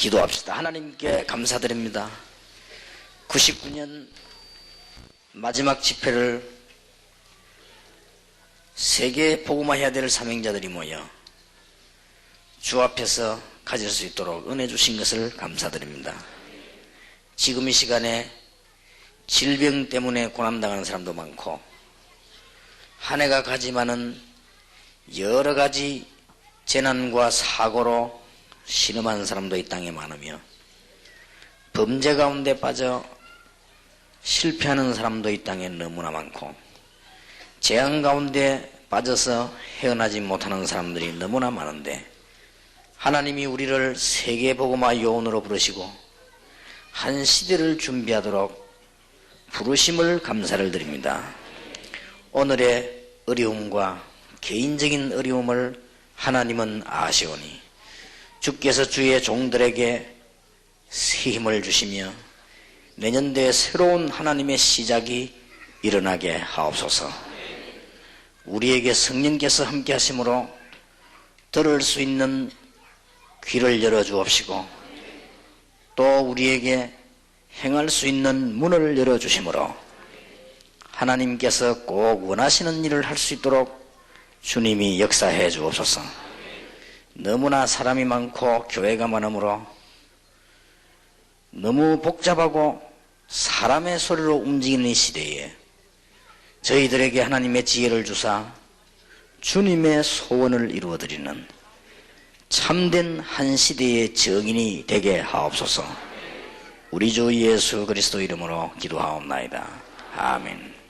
기도합시다. 하나님께 감사드립니다. 99년 마지막 집회를 세계 복음화해야 될 사명자들이 모여 주 앞에서 가질 수 있도록 은혜 주신 것을 감사드립니다. 지금 이 시간에 질병 때문에 고난당하는 사람도 많고 한 해가 가지만은 여러 가지 재난과 사고로 신음하는 사람도 이 땅에 많으며 범죄 가운데 빠져 실패하는 사람도 이 땅에 너무나 많고 재앙 가운데 빠져서 헤어나지 못하는 사람들이 너무나 많은데 하나님이 우리를 세계복음화 요원으로 부르시고 한 시대를 준비하도록 부르심을 감사를 드립니다. 오늘의 어려움과 개인적인 어려움을 하나님은 아시오니 주께서 주의 종들에게 새 힘을 주시며 내년도에 새로운 하나님의 시작이 일어나게 하옵소서. 우리에게 성령께서 함께 하심으로 들을 수 있는 귀를 열어주옵시고 또 우리에게 행할 수 있는 문을 열어주심으로 하나님께서 꼭 원하시는 일을 할 수 있도록 주님이 역사해 주옵소서. 너무나 사람이 많고 교회가 많으므로 너무 복잡하고 사람의 소리로 움직이는 이 시대에 저희들에게 하나님의 지혜를 주사 주님의 소원을 이루어드리는 참된 한 시대의 정인이 되게 하옵소서. 우리 주 예수 그리스도 이름으로 기도하옵나이다. 아멘.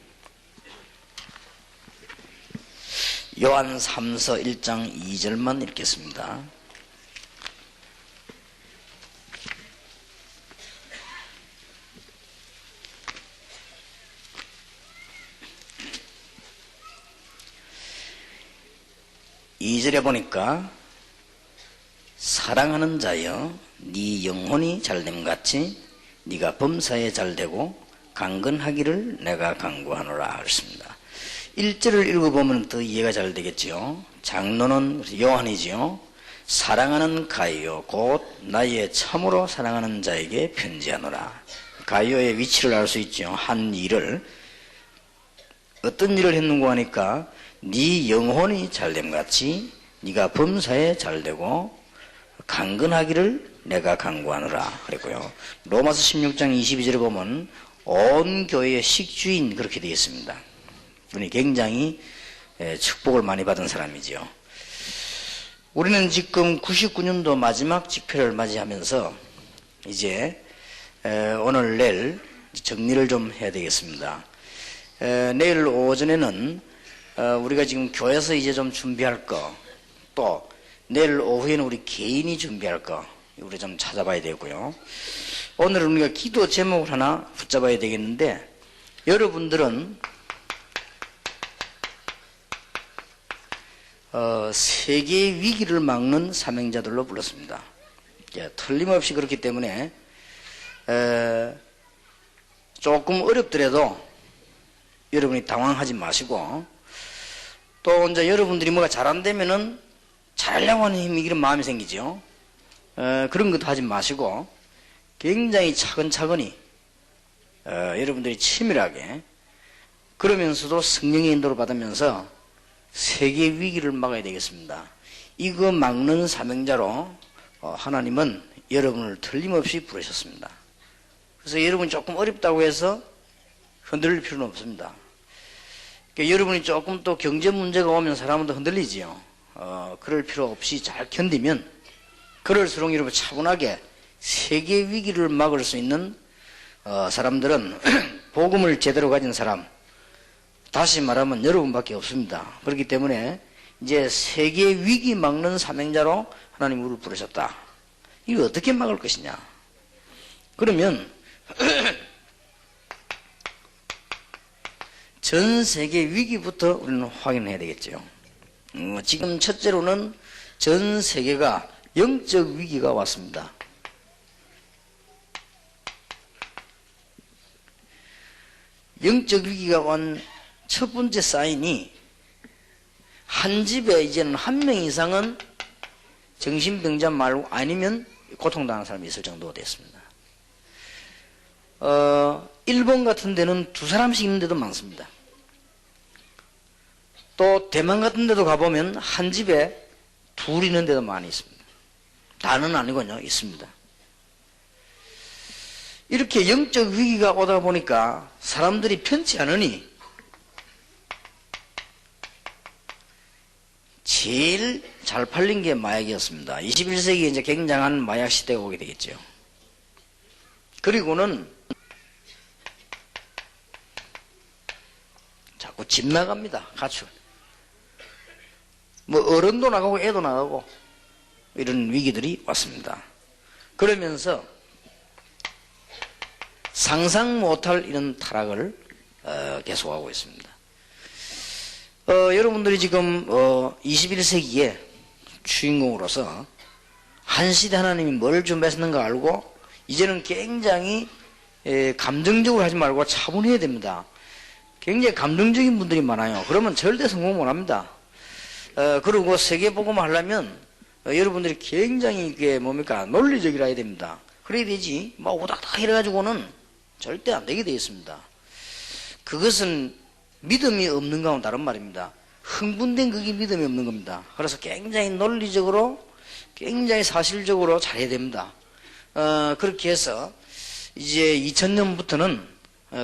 요한 3서 1장 2절만 읽겠습니다. 이 절에 보니까 사랑하는 자여 네 영혼이 잘됨같이 네가 범사에 잘되고 강건하기를 내가 간구하노라 그랬습니다. 1절을 읽어보면 더 이해가 잘 되겠지요. 장로는 요한이지요. 사랑하는 가이오 곧 나의 참으로 사랑하는 자에게 편지하노라. 가이오의 위치를 알 수 있죠. 한 일을 어떤 일을 했는고 하니까 네 영혼이 잘됨같이 네가 범사에 잘되고 강건하기를 내가 간구하노라 그랬고요. 로마서 16장 22절에 보면 온 교회의 식주인 그렇게 되어 있습니다. 분이 굉장히 축복을 많이 받은 사람이지요. 우리는 지금 99년도 마지막 집회를 맞이하면서 이제 오늘 내일 정리를 좀 해야 되겠습니다. 내일 오전에는 우리가 지금 교회에서 이제 좀 준비할 거, 또 내일 오후에는 우리 개인이 준비할 거 우리 좀 찾아봐야 되고요. 오늘은 우리가 기도 제목을 하나 붙잡아야 되겠는데 여러분들은 세계의 위기를 막는 사명자들로 불렀습니다. 틀림없이 그렇기 때문에 조금 어렵더라도 여러분이 당황하지 마시고 또 이제 여러분들이 뭐가 잘 안 되면은 잘하려고 하는 힘이 이런 마음이 생기죠. 그런 것도 하지 마시고 굉장히 차근차근히 여러분들이 치밀하게 그러면서도 성령의 인도를 받으면서 세계 위기를 막아야 되겠습니다. 이거 막는 사명자로 하나님은 여러분을 틀림없이 부르셨습니다. 그래서 여러분이 조금 어렵다고 해서 흔들릴 필요는 없습니다. 그러니까 여러분이 조금 또 경제 문제가 오면 사람은 또 흔들리지요. 그럴 필요 없이 잘 견디면 그럴수록 여러분 차분하게 세계 위기를 막을 수 있는 사람들은 복음을 제대로 가진 사람, 다시 말하면 여러분밖에 없습니다. 그렇기 때문에 이제 세계 위기 막는 사명자로 하나님 우리를 부르셨다. 이거 어떻게 막을 것이냐? 그러면 전 세계 위기부터 우리는 확인해야 되겠죠. 지금 첫째로는 전 세계가 영적 위기가 왔습니다. 영적 위기가 온 첫 번째 사인이 한 집에 이제는 한 명 이상은 정신병자 말고 아니면 고통당하는 사람이 있을 정도가 됐습니다. 일본 같은 데는 2사람씩 있는 데도 많습니다. 또 대만 같은 데도 가보면 한 집에 2 있는 데도 많이 있습니다. 다는 아니군요. 있습니다. 이렇게 영적 위기가 오다 보니까 사람들이 편치 않으니 제일 잘 팔린 게 마약이었습니다. 21세기에 이제 굉장한 마약 시대가 오게 되겠죠. 그리고는 자꾸 집 나갑니다. 가출. 뭐 어른도 나가고 애도 나가고 이런 위기들이 왔습니다. 그러면서 상상 못할 이런 타락을 계속하고 있습니다. 여러분들이 지금 21세기에 주인공으로서 한 시대 하나님이 뭘 준비하셨는가 알고 이제는 굉장히 감정적으로 하지 말고 차분해야 됩니다. 굉장히 감정적인 분들이 많아요. 그러면 절대 성공 못합니다. 그리고 세계복음을 하려면 여러분들이 굉장히 이게 뭡니까 논리적이라 해야 됩니다. 그래야 되지 막 오닥닥 이래가지고는 절대 안 되게 되어 있습니다. 그것은 믿음이 없는 거하고는 다른 말입니다. 흥분된 그게 믿음이 없는 겁니다. 그래서 굉장히 논리적으로 굉장히 사실적으로 잘해야 됩니다. 그렇게 해서 이제 2000년부터는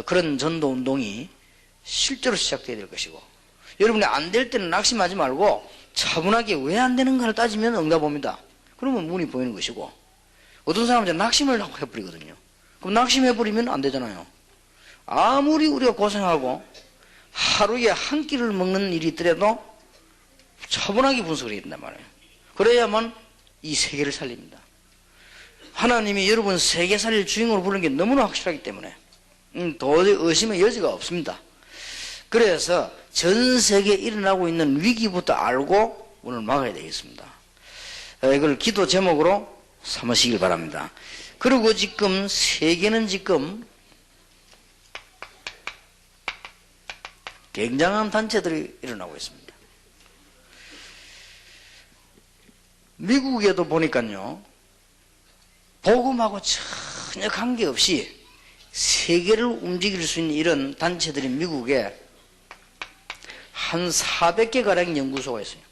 그런 전도 운동이 실제로 시작돼야 될 것이고 여러분이 안 될 때는 낙심하지 말고 차분하게 왜 안 되는가를 따지면 응답합니다. 그러면 문이 보이는 것이고 어떤 사람은 낙심을 해버리거든요. 그럼 낙심해버리면 안 되잖아요. 아무리 우리가 고생하고 하루에 한 끼를 먹는 일이 있더라도 차분하게 분석을 해야 된단 말이에요. 그래야만 이 세계를 살립니다. 하나님이 여러분 세계 살릴 주인공을 부르는 게 너무나 확실하기 때문에 도저히 의심의 여지가 없습니다. 그래서 전 세계에 일어나고 있는 위기부터 알고 오늘 막아야 되겠습니다. 이걸 기도 제목으로 삼으시길 바랍니다. 그리고 지금 세계는 지금 굉장한 단체들이 일어나고 있습니다. 미국에도 보니까요, 복음하고 전혀 관계없이 세계를 움직일 수 있는 이런 단체들이 미국에 한 400개가량 연구소가 있어요.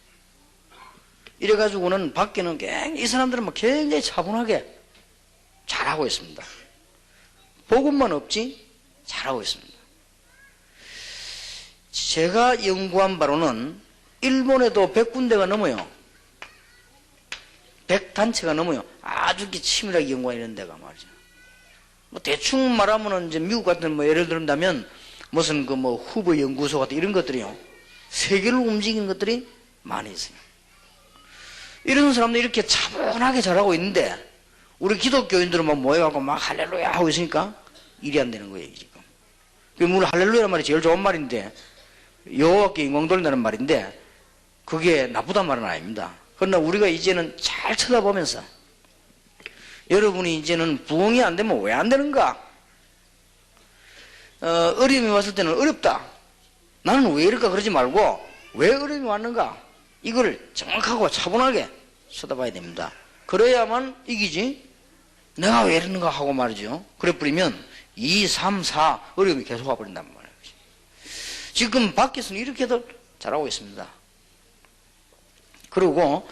이래가지고는 밖에는 이 사람들은 굉장히 차분하게 잘하고 있습니다. 복음만 없지 잘하고 있습니다. 제가 연구한 바로는 일본에도 100군데가 넘어요. 100단체가 넘어요. 아주 치밀하게 연구한 이런 데가 말이죠. 뭐 대충 말하면은 이제 미국 같은 뭐 예를 들면 무슨 그 뭐 후보 연구소 같은 이런 것들이요. 세계를 움직이는 것들이 많이 있어요. 이런 사람들이 이렇게 차분하게 잘하고 있는데 우리 기독교인들은 막 모여갖고 막 할렐루야 하고 있으니까 일이 안 되는 거예요, 지금. 물론 할렐루야란 말이 제일 좋은 말인데 여호와께 영광 돌린다는 말인데 그게 나쁘단 말은 아닙니다. 그러나 우리가 이제는 잘 쳐다보면서 여러분이 이제는 부흥이 안 되면 왜 안 되는가? 어려움이 왔을 때는 어렵다. 나는 왜 이럴까 그러지 말고 왜 어려움이 왔는가? 이걸 정확하고 차분하게 쳐다봐야 됩니다. 그래야만 이기지. 내가 왜 이러는가 하고 말이죠. 그래 버리면 2, 3, 4 어려움이 계속 와버린단 말이에요. 지금 밖에서는 이렇게도 잘하고 있습니다. 그리고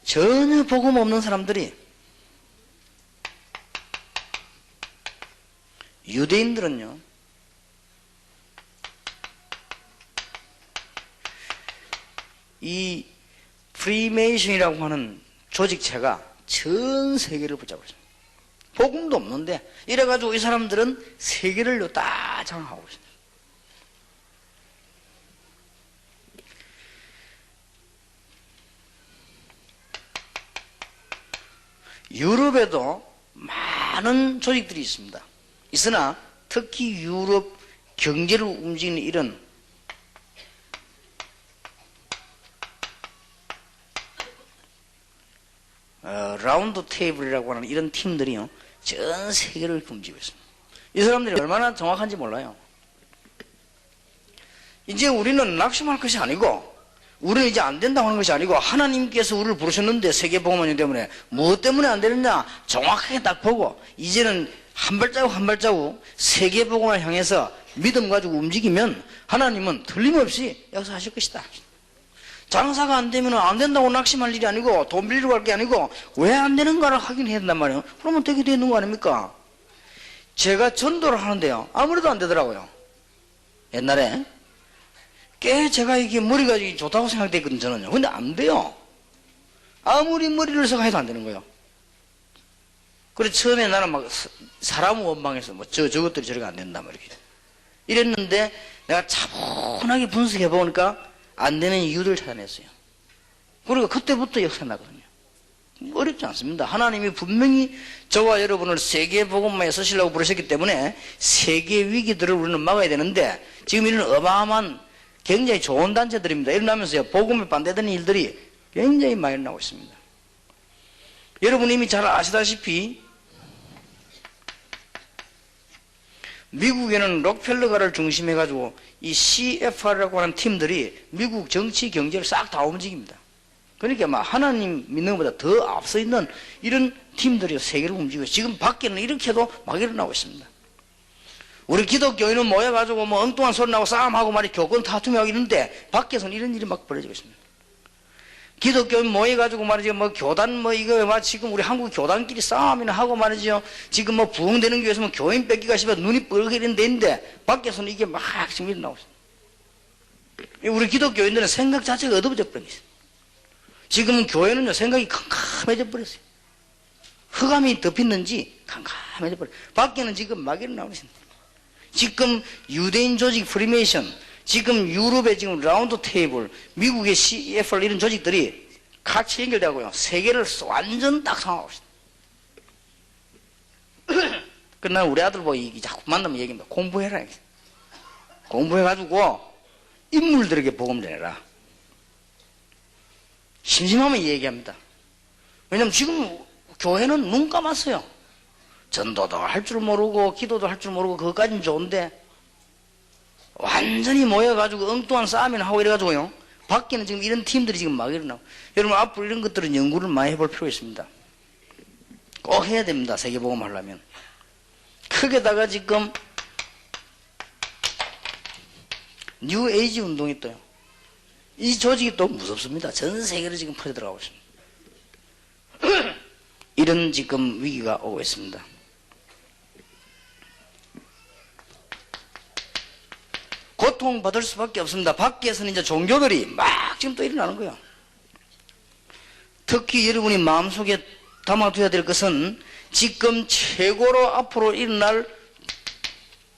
전혀 복음 없는 사람들이 유대인들은요 이 프리메이션이라고 하는 조직체가 전 세계를 붙잡고 있습니다. 복음도 없는데 이래가지고 이 사람들은 세계를 다 장악하고 있습니다. 유럽에도 많은 조직들이 있습니다. 있으나 특히 유럽 경제를 움직이는 이런 라운드 테이블이라고 하는 이런 팀들이요 전 세계를 움직이고 있습니다. 이 사람들이 얼마나 정확한지 몰라요. 이제 우리는 낙심할 것이 아니고 우리는 이제 안 된다고 하는 것이 아니고 하나님께서 우리를 부르셨는데 세계복음화년 때문에 무엇 때문에 안 되느냐 정확하게 딱 보고 이제는 한 발자국 한 발자국 세계복음을 향해서 믿음 가지고 움직이면 하나님은 틀림없이 역사하실 것이다. 장사가 안 되면 안 된다고 낙심할 일이 아니고 돈 빌리러 갈 게 아니고 왜 안 되는가를 확인해야 된단 말이에요. 그러면 되게 되는 거 아닙니까? 제가 전도를 하는데요 아무래도 안 되더라고요. 옛날에 꽤 제가 이게 머리가 좋다고 생각됐거든요 저는요. 근데 안 돼요. 아무리 머리를 써가 해도 안 되는 거예요. 그래서 처음에 나는 막 사람 원망해서 뭐 저것들이 저렇게 안 된다 말이에요. 이랬는데 내가 차분하게 분석해 보니까 안 되는 이유를 찾아냈어요. 그리고 그때부터 역사 나거든요. 어렵지 않습니다. 하나님이 분명히 저와 여러분을 세계복음화에 쓰시려고 부르셨기 때문에 세계 위기들을 우리는 막아야 되는데 지금 이런 어마어마한 굉장히 좋은 단체들입니다. 일어나면서요 복음에 반대되는 일들이 굉장히 많이 일어나고 있습니다. 여러분 이미 잘 아시다시피 미국에는 록펠러가를 중심해 가지고 이 CFR이라고 하는 팀들이 미국 정치 경제를 싹 다 움직입니다. 그러니까 막 하나님 믿는 것보다 더 앞서 있는 이런 팀들이 세계를 움직이고 지금 밖에는 이렇게도 막 일어나고 있습니다. 우리 기독교인은 모여가지고 뭐 엉뚱한 소리 나고 싸움하고 말이 교권 다툼하고 이러는데 밖에서는 이런 일이 막 벌어지고 있습니다. 기독교인 모여가지고 말이죠 뭐 교단 뭐 이거 막 지금 우리 한국 교단끼리 싸움이나 하고 말이죠 지금 뭐 부흥되는 교회에서 뭐 교인 뺏기가 싶어 눈이 뻘개는 데인데 밖에서는 이게 막 지금 일어나고 있습니다. 우리 기독교인들은 생각 자체가 어두워져 버린 거예요. 지금은 교회는요 생각이 캄캄해져 버렸어요. 흑암이 덮였는지 캄캄해져 버렸어요. 밖에는 지금 막 일어나고 있습니다. 지금 유대인 조직 프리메이션, 지금 유럽의 지금 라운드 테이블, 미국의 CFR 이런 조직들이 같이 연결되고요. 세계를 완전 딱 상하고 있습니다. 그날 우리 아들 보고 자꾸 만나면 얘기합니다. 공부해라. 공부해가지고 인물들에게 복음 전해라. 심심하면 얘기합니다. 왜냐면 지금 교회는 눈 감았어요. 전도도 할 줄 모르고 기도도 할 줄 모르고 그것까지는 좋은데 완전히 모여가지고 엉뚱한 싸움이나 하고 이래가지고요 밖에는 지금 이런 팀들이 지금 막 일어나고 여러분 앞으로 이런 것들은 연구를 많이 해볼 필요가 있습니다. 꼭 해야 됩니다. 세계복음 하려면. 크게다가 지금 뉴 에이지 운동이 또요 이 조직이 또 무섭습니다. 전 세계로 지금 퍼져 들어가고 있습니다. 이런 지금 위기가 오고 있습니다. 고통받을 수밖에 없습니다. 밖에서는 이제 종교들이 막 지금 또 일어나는 거예요. 특히 여러분이 마음속에 담아둬야 될 것은 지금 최고로 앞으로 일어날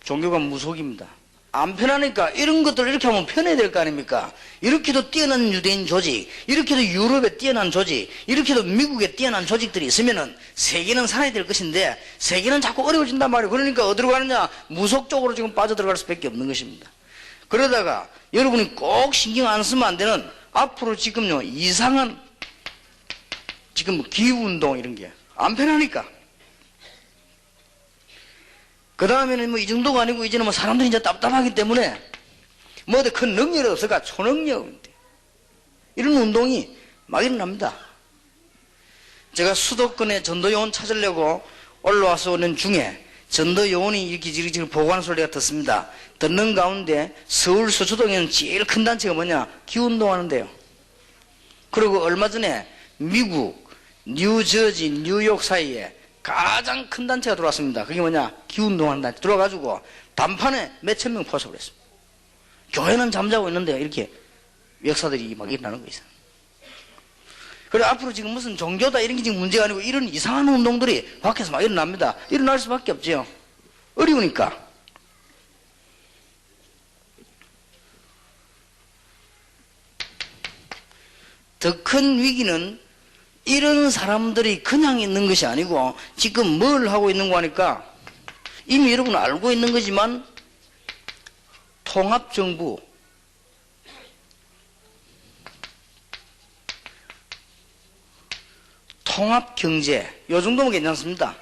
종교가 무속입니다. 안 편하니까 이런 것들을 이렇게 하면 편해야 될 거 아닙니까? 이렇게도 뛰어난 유대인 조직, 이렇게도 유럽에 뛰어난 조직, 이렇게도 미국에 뛰어난 조직들이 있으면은 세계는 살아야 될 것인데 세계는 자꾸 어려워진단 말이에요. 그러니까 어디로 가느냐? 무속 쪽으로 지금 빠져들어갈 수밖에 없는 것입니다. 그러다가 여러분이 꼭 신경 안 쓰면 안 되는 앞으로 지금요 이상한 지금 기후운동 이런 게 안 편하니까 그 다음에는 뭐 이 정도가 아니고 이제는 뭐 사람들이 이제 답답하기 때문에 뭐 어디 큰 능력이 없을까 초능력인데 이런 운동이 막 일어납니다. 제가 수도권에 전도요원 찾으려고 올라와서 오는 중에 전도요원이 이렇게 보고하는 소리가 듣습니다. 듣는 가운데 서울 서초동에는 제일 큰 단체가 뭐냐 기운동 하는데요. 그리고 얼마 전에 미국 뉴저지 뉴욕 사이에 가장 큰 단체가 들어왔습니다. 그게 뭐냐 기운동하는 단체 들어와가지고 단판에 몇천 명 포섭을 했습니다. 교회는 잠자고 있는데 이렇게 역사들이 막 일어나는 거 있어요. 그래 앞으로 지금 무슨 종교다 이런 게 지금 문제가 아니고 이런 이상한 운동들이 밖에서 막 일어납니다. 일어날 수밖에 없죠. 어려우니까. 더 큰 위기는 이런 사람들이 그냥 있는 것이 아니고 지금 뭘 하고 있는 거 하니까 이미 여러분 알고 있는 거지만 통합정부, 통합경제 요 정도면 괜찮습니다.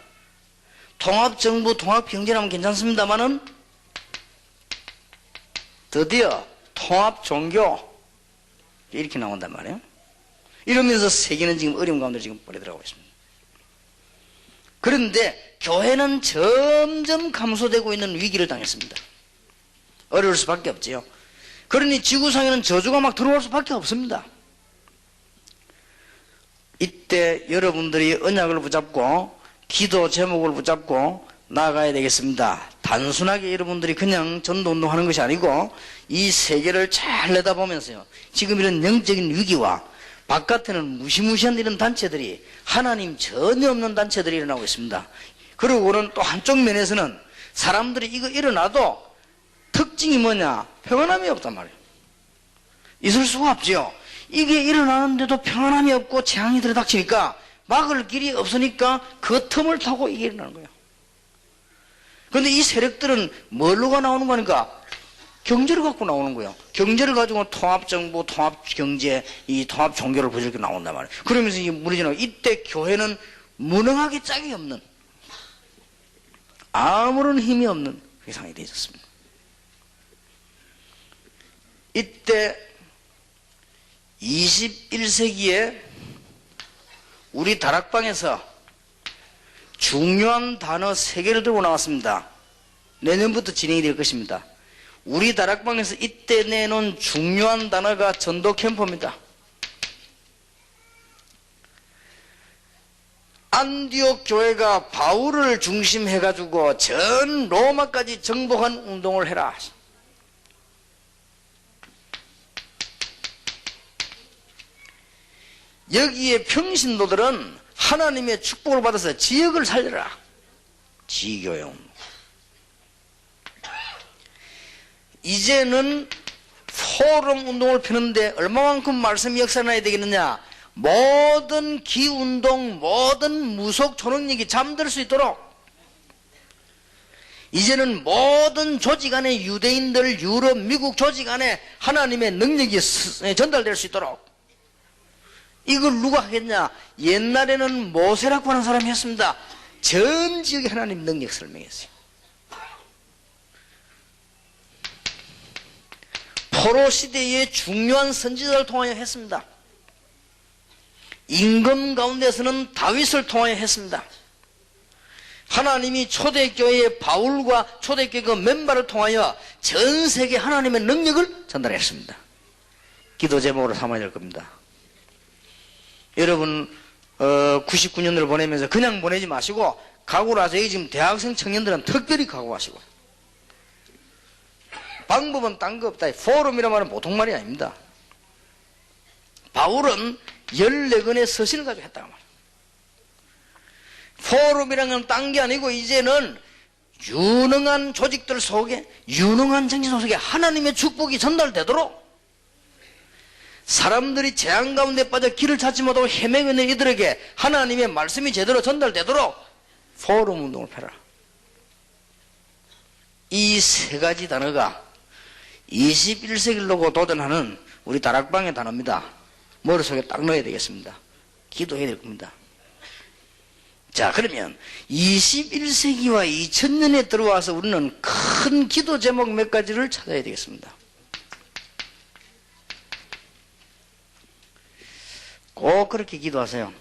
통합정부, 통합경제라면 괜찮습니다만은 드디어 통합종교 이렇게 나온단 말이에요. 이러면서 세계는 지금 어려운 가운데 지금 빨리 들어가고 있습니다. 그런데 교회는 점점 감소되고 있는 위기를 당했습니다. 어려울 수밖에 없지요. 그러니 지구상에는 저주가 막 들어올 수밖에 없습니다. 이때 여러분들이 언약을 붙잡고 기도 제목을 붙잡고 나아가야 되겠습니다. 단순하게 여러분들이 그냥 전도운동하는 것이 아니고 이 세계를 잘 내다보면서요, 지금 이런 영적인 위기와 바깥에는 무시무시한 이런 단체들이 하나님 전혀 없는 단체들이 일어나고 있습니다. 그리고는 또 한쪽 면에서는 사람들이 이거 일어나도 특징이 뭐냐? 평안함이 없단 말이에요. 있을 수가 없지요. 이게 일어나는데도 평안함이 없고 재앙이 들이닥치니까 막을 길이 없으니까 그 틈을 타고 이게 일어나는 거예요. 그런데 이 세력들은 뭘로가 나오는 거니까? 경제를 갖고 나오는 거예요. 경제를 가지고 통합정부, 통합경제, 이 통합종교를 부질게 나온단 말이에요. 그러면서 이게 무너지는 거예요. 이때 교회는 무능하게 짝이 없는, 아무런 힘이 없는 그 상황이 되어졌습니다. 이때 21세기에 우리 다락방에서 중요한 단어 3개를 들고 나왔습니다. 내년부터 진행이 될 것입니다. 우리 다락방에서 이때 내놓은 중요한 단어가 전도 캠프입니다. 안디옥 교회가 바울을 중심해가지고 전 로마까지 정복한 운동을 해라. 여기에 평신도들은 하나님의 축복을 받아서 지역을 살려라. 지교용. 이제는 포럼 운동을 펴는데 얼마만큼 말씀이 역사나야 되겠느냐? 모든 기운동, 모든 무속 초능력이 잠들 수 있도록, 이제는 모든 조직 안에 유대인들, 유럽, 미국 조직 안에 하나님의 능력이 전달될 수 있도록, 이걸 누가 하겠냐? 옛날에는 모세라고 하는 사람이 했습니다. 전 지역에 하나님 능력 설명했어요. 포로 시대의 중요한 선지자를 통하여 했습니다. 임금 가운데서는 다윗을 통하여 했습니다. 하나님이 초대교회의 바울과 초대교회 그 멤버를 통하여 전 세계 하나님의 능력을 전달했습니다. 기도 제목으로 삼아야 될 겁니다. 여러분 99년을 보내면서 그냥 보내지 마시고 각오를 하세요. 지금 대학생 청년들은 특별히 각오하시고, 방법은 딴 거 없다. 포럼이란 말은 보통 말이 아닙니다. 바울은 14권의 서신을 가지고 했다고 말이에요. 포럼이란 건 딴 게 아니고 이제는 유능한 조직들 속에, 유능한 정신 속에 하나님의 축복이 전달되도록, 사람들이 재앙 가운데 빠져 길을 찾지 못하고 헤매고 있는 이들에게 하나님의 말씀이 제대로 전달되도록 포럼 운동을 펴라. 이 3가지 단어가 21세기를 놓고 도전하는 우리 다락방의 단어입니다. 머릿속에 딱 넣어야 되겠습니다. 기도해야 될 겁니다. 자, 그러면 21세기와 2000년에 들어와서 우리는 큰 기도 제목 몇 가지를 찾아야 되겠습니다. 꼭 그렇게 기도하세요.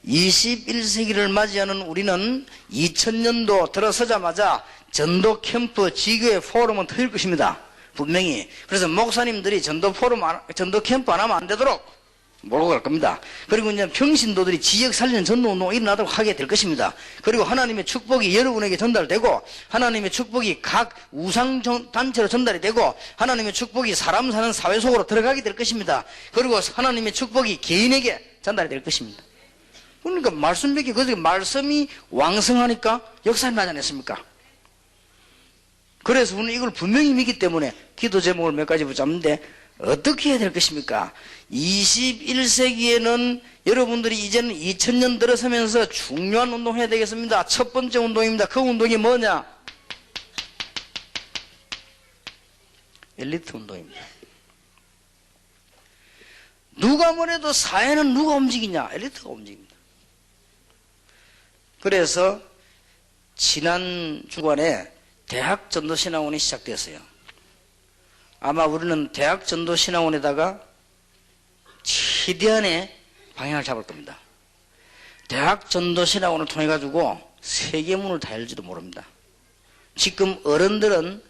21세기를 맞이하는 우리는 2000년도 들어서자마자 전도 캠프, 지교회 포럼은 터질 것입니다. 분명히. 그래서 목사님들이 전도 포럼, 전도 캠프 안 하면 안 되도록 몰고 갈 겁니다. 그리고 이제 평신도들이 지역 살리는 전도 운동을 일어나도록 하게 될 것입니다. 그리고 하나님의 축복이 여러분에게 전달되고, 하나님의 축복이 각 우상 단체로 전달이 되고, 하나님의 축복이 사람 사는 사회 속으로 들어가게 될 것입니다. 그리고 하나님의 축복이 개인에게 전달이 될 것입니다. 그러니까 말씀밖에, 그 말씀이 왕성하니까 역사를 나지 않았습니까? 그래서 우리는 이걸 분명히 믿기 때문에 기도 제목을 몇 가지 붙잡는데, 어떻게 해야 될 것입니까? 21세기에는 여러분들이 이제는 2000년 들어서면서 중요한 운동을 해야 되겠습니다. 첫 번째 운동입니다. 그 운동이 뭐냐? 엘리트 운동입니다. 누가 뭐래도 사회는 누가 움직이냐? 엘리트가 움직입니다. 그래서 지난 주간에 대학 전도신학원이 시작됐어요. 아마 우리는 대학 전도신학원에다가 최대한의 방향을 잡을 겁니다. 대학 전도신학원을 통해 가지고 세계문을 다 열지도 모릅니다. 지금 어른들은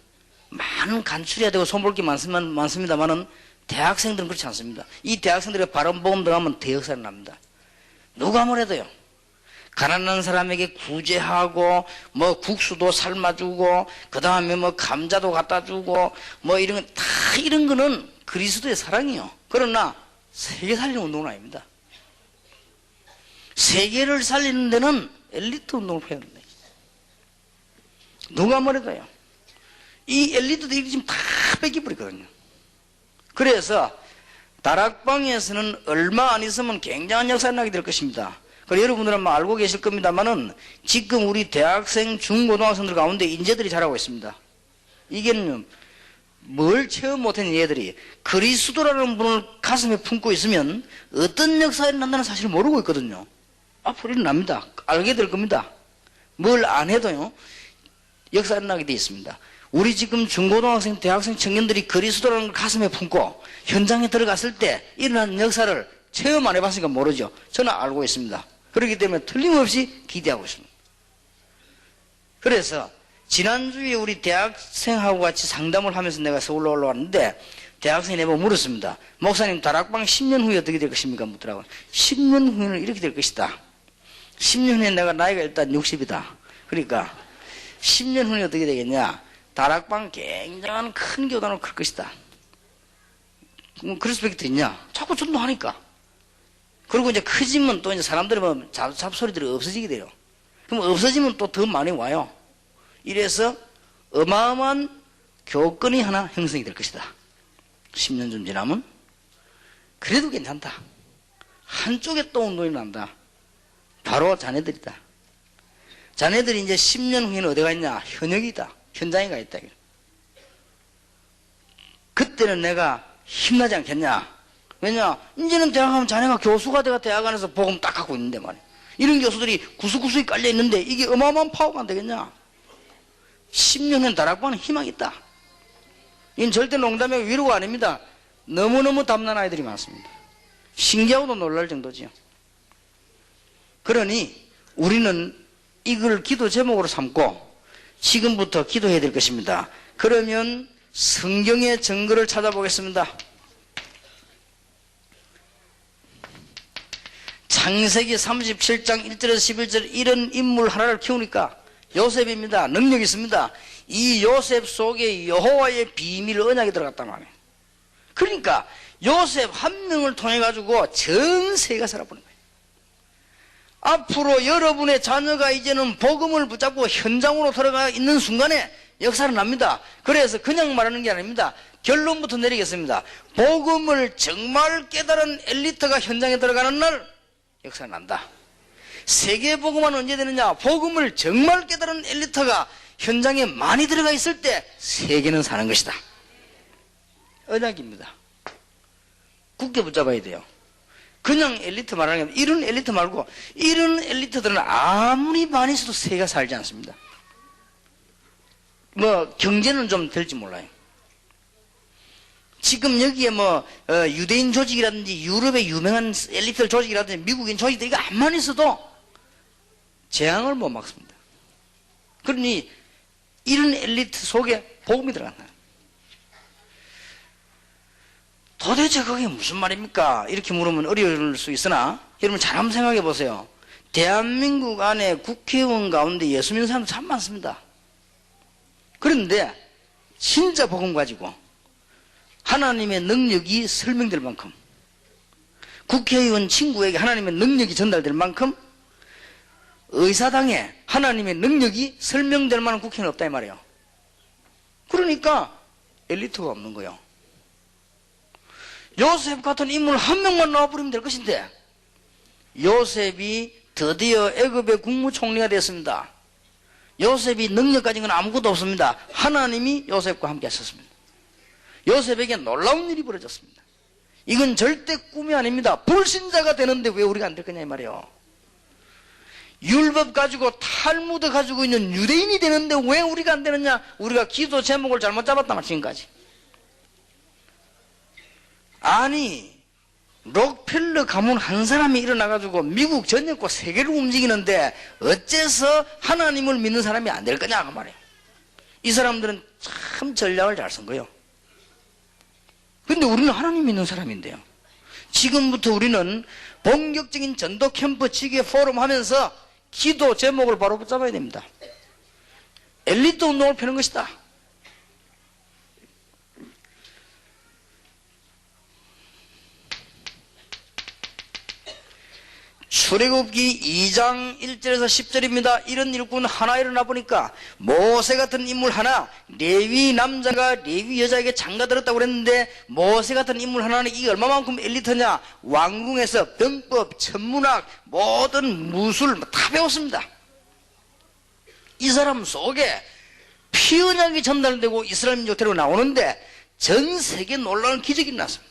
많은 간추려야 되고 손볼 게 많습니다만은 대학생들은 그렇지 않습니다. 이 대학생들의 바른 복음 들어가면 대역사를 납니다. 누가 뭐래도요. 가난한 사람에게 구제하고 뭐 국수도 삶아주고 그 다음에 뭐 감자도 갖다 주고 뭐 이런 다 이런 거는 그리스도의 사랑이요. 그러나 세계 살리는 운동은 아닙니다. 세계를 살리는 데는 엘리트 운동을 해야 된다. 누가 뭐래도요. 이 엘리트들이 지금 다 뺏겨버리거든요. 그래서 다락방에서는 얼마 안 있으면 굉장한 역사가 나게 될 것입니다. 그리고 여러분들은 아마 알고 계실 겁니다만은 지금 우리 대학생, 중고등학생들 가운데 인재들이 자라고 있습니다. 이게는 뭘 체험 못한 얘들이 그리스도라는 분을 가슴에 품고 있으면 어떤 역사가 일어난다는 사실을 모르고 있거든요. 앞으로 일어납니다. 알게 될 겁니다. 뭘 안 해도요. 역사가 일어나게 되어 있습니다. 우리 지금 중고등학생, 대학생 청년들이 그리스도라는 걸 가슴에 품고 현장에 들어갔을 때 일어나는 역사를 체험 안 해봤으니까 모르죠. 저는 알고 있습니다. 그렇기 때문에 틀림없이 기대하고 있습니다. 그래서 지난주에 우리 대학생하고 같이 상담을 하면서 내가 서울로 올라왔는데 대학생이 내보고 물었습니다. 목사님 다락방 10년 후에 어떻게 될 것입니까? 묻더라고요. 10년 후에는 이렇게 될 것이다. 10년 후에 내가 나이가 일단 60이다. 그러니까 10년 후에 어떻게 되겠냐? 다락방 굉장한 큰 교단으로 클 것이다. 그럴 수밖에 있냐? 자꾸 전도하니까. 그리고 이제 크지면 또 이제 사람들이 뭐 잡소리들이 없어지게 돼요. 그럼 없어지면 또 더 많이 와요. 이래서 어마어마한 교권이 하나 형성이 될 것이다. 10년 좀 지나면 그래도 괜찮다. 한쪽에 또 운동이 난다. 바로 자네들이다. 자네들이 이제 10년 후에는 어디가 있냐? 현역이다. 현장에 가 있다. 그때는 내가 힘나지 않겠냐? 왜냐? 이제는 대학 가면 자네가 교수가 돼가 대학 안에서 복음 딱 갖고 있는데 말이야. 이런 교수들이 구석구석에 깔려 있는데 이게 어마어마한 파워가 안 되겠냐? 10년 후엔 다락방은 희망이 있다. 이건 절대 농담이고 위로가 아닙니다. 너무너무 담난 아이들이 많습니다. 신기하고도 놀랄 정도지요. 그러니 우리는 이걸 기도 제목으로 삼고 지금부터 기도해야 될 것입니다. 그러면 성경의 증거를 찾아보겠습니다. 창세기 37장 1절에서 11절 이런 인물 하나를 키우니까 요셉입니다. 능력이 있습니다. 이 요셉 속에 여호와의 비밀 언약이 들어갔단 말이에요. 그러니까 요셉 한 명을 통해 가지고 전 세계가 살아보는 거예요. 앞으로 여러분의 자녀가 이제는 복음을 붙잡고 현장으로 들어가 있는 순간에 역사는 납니다. 그래서 그냥 말하는 게 아닙니다. 결론부터 내리겠습니다. 복음을 정말 깨달은 엘리트가 현장에 들어가는 날 역사가 난다. 세계 복음은 언제 되느냐? 복음을 정말 깨달은 엘리트가 현장에 많이 들어가 있을 때 세계는 사는 것이다. 언약입니다. 굳게 붙잡아야 돼요. 그냥 엘리트 말하는 게 아니라 이런 엘리트 말고 이런 엘리트들은 아무리 많이 있어도 세계가 살지 않습니다. 뭐 경제는 좀 될지 몰라요. 지금 여기에 유대인 조직이라든지 유럽의 유명한 엘리트 조직이라든지 미국인 조직들이 암만 있어도 재앙을 못 막습니다. 그러니 이런 엘리트 속에 복음이 들어간다. 도대체 그게 무슨 말입니까? 이렇게 물으면 어려울 수 있으나 여러분 잘 한번 생각해 보세요. 대한민국 안에 국회의원 가운데 예수 믿는 사람 참 많습니다. 그런데 진짜 복음 가지고 하나님의 능력이 설명될 만큼 국회의원 친구에게 하나님의 능력이 전달될 만큼 의사당에 하나님의 능력이 설명될 만한 국회의원은 없다 이 말이에요. 그러니까 엘리트가 없는 거예요. 요셉 같은 인물 한 명만 나와버리면 될 것인데 요셉이 드디어 애굽의 국무총리가 됐습니다. 요셉이 능력 가진 건 아무것도 없습니다. 하나님이 요셉과 함께 하셨습니다. 요셉에게 놀라운 일이 벌어졌습니다. 이건 절대 꿈이 아닙니다. 불신자가 되는데 왜 우리가 안 될 거냐 이 말이에요. 율법 가지고 탈무드 가지고 있는 유대인이 되는데 왜 우리가 안 되느냐? 우리가 기도 제목을 잘못 잡았다 말 지금까지. 아니 록펠러 가문 한 사람이 일어나가지고 미국 전역과 세계를 움직이는데 어째서 하나님을 믿는 사람이 안 될 거냐 그 말이에요. 이 사람들은 참 전략을 잘 쓴 거예요. 근데 우리는 하나님 믿는 사람인데요. 지금부터 우리는 본격적인 전도 캠프 지계 포럼 하면서 기도 제목을 바로 붙잡아야 됩니다. 엘리트 운동을 펴는 것이다. 출애굽기 2장 1절에서 10절입니다. 이런 일꾼 하나 일어나 보니까 모세 같은 인물 하나, 레위 남자가 레위 여자에게 장가들었다고 그랬는데 모세 같은 인물 하나는 이게 얼마만큼 엘리트냐. 왕궁에서 병법, 천문학, 모든 무술 다 배웠습니다. 이 사람 속에 피언약이 전달되고 이스라엘 민족 데리고 나오는데 전 세계 놀라운 기적이 났습니다.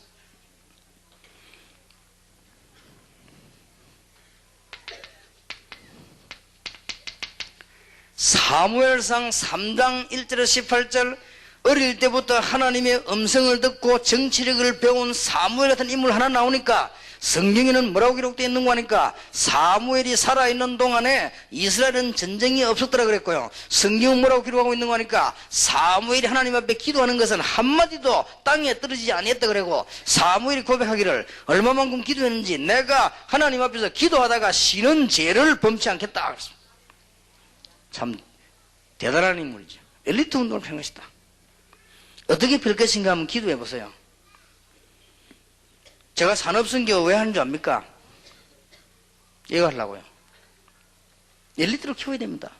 사무엘상 3장 1절에서 18절 어릴 때부터 하나님의 음성을 듣고 정치력을 배운 사무엘 같은 인물 하나 나오니까 성경에는 뭐라고 기록되어 있는 거 하니까 사무엘이 살아있는 동안에 이스라엘은 전쟁이 없었더라 그랬고요. 성경은 뭐라고 기록하고 있는 거 하니까 사무엘이 하나님 앞에 기도하는 것은 한마디도 땅에 떨어지지 아니했다 그러고 사무엘이 고백하기를 얼마만큼 기도했는지 내가 하나님 앞에서 기도하다가 쉬는 죄를 범치 않겠다. 참 대단한 인물이죠. 엘리트 운동을 편 것이다. 어떻게 펼 것인가 한번 기도해 보세요. 제가 산업선교 왜 하는 줄 압니까? 이거 하려고요. 엘리트를 키워야 됩니다.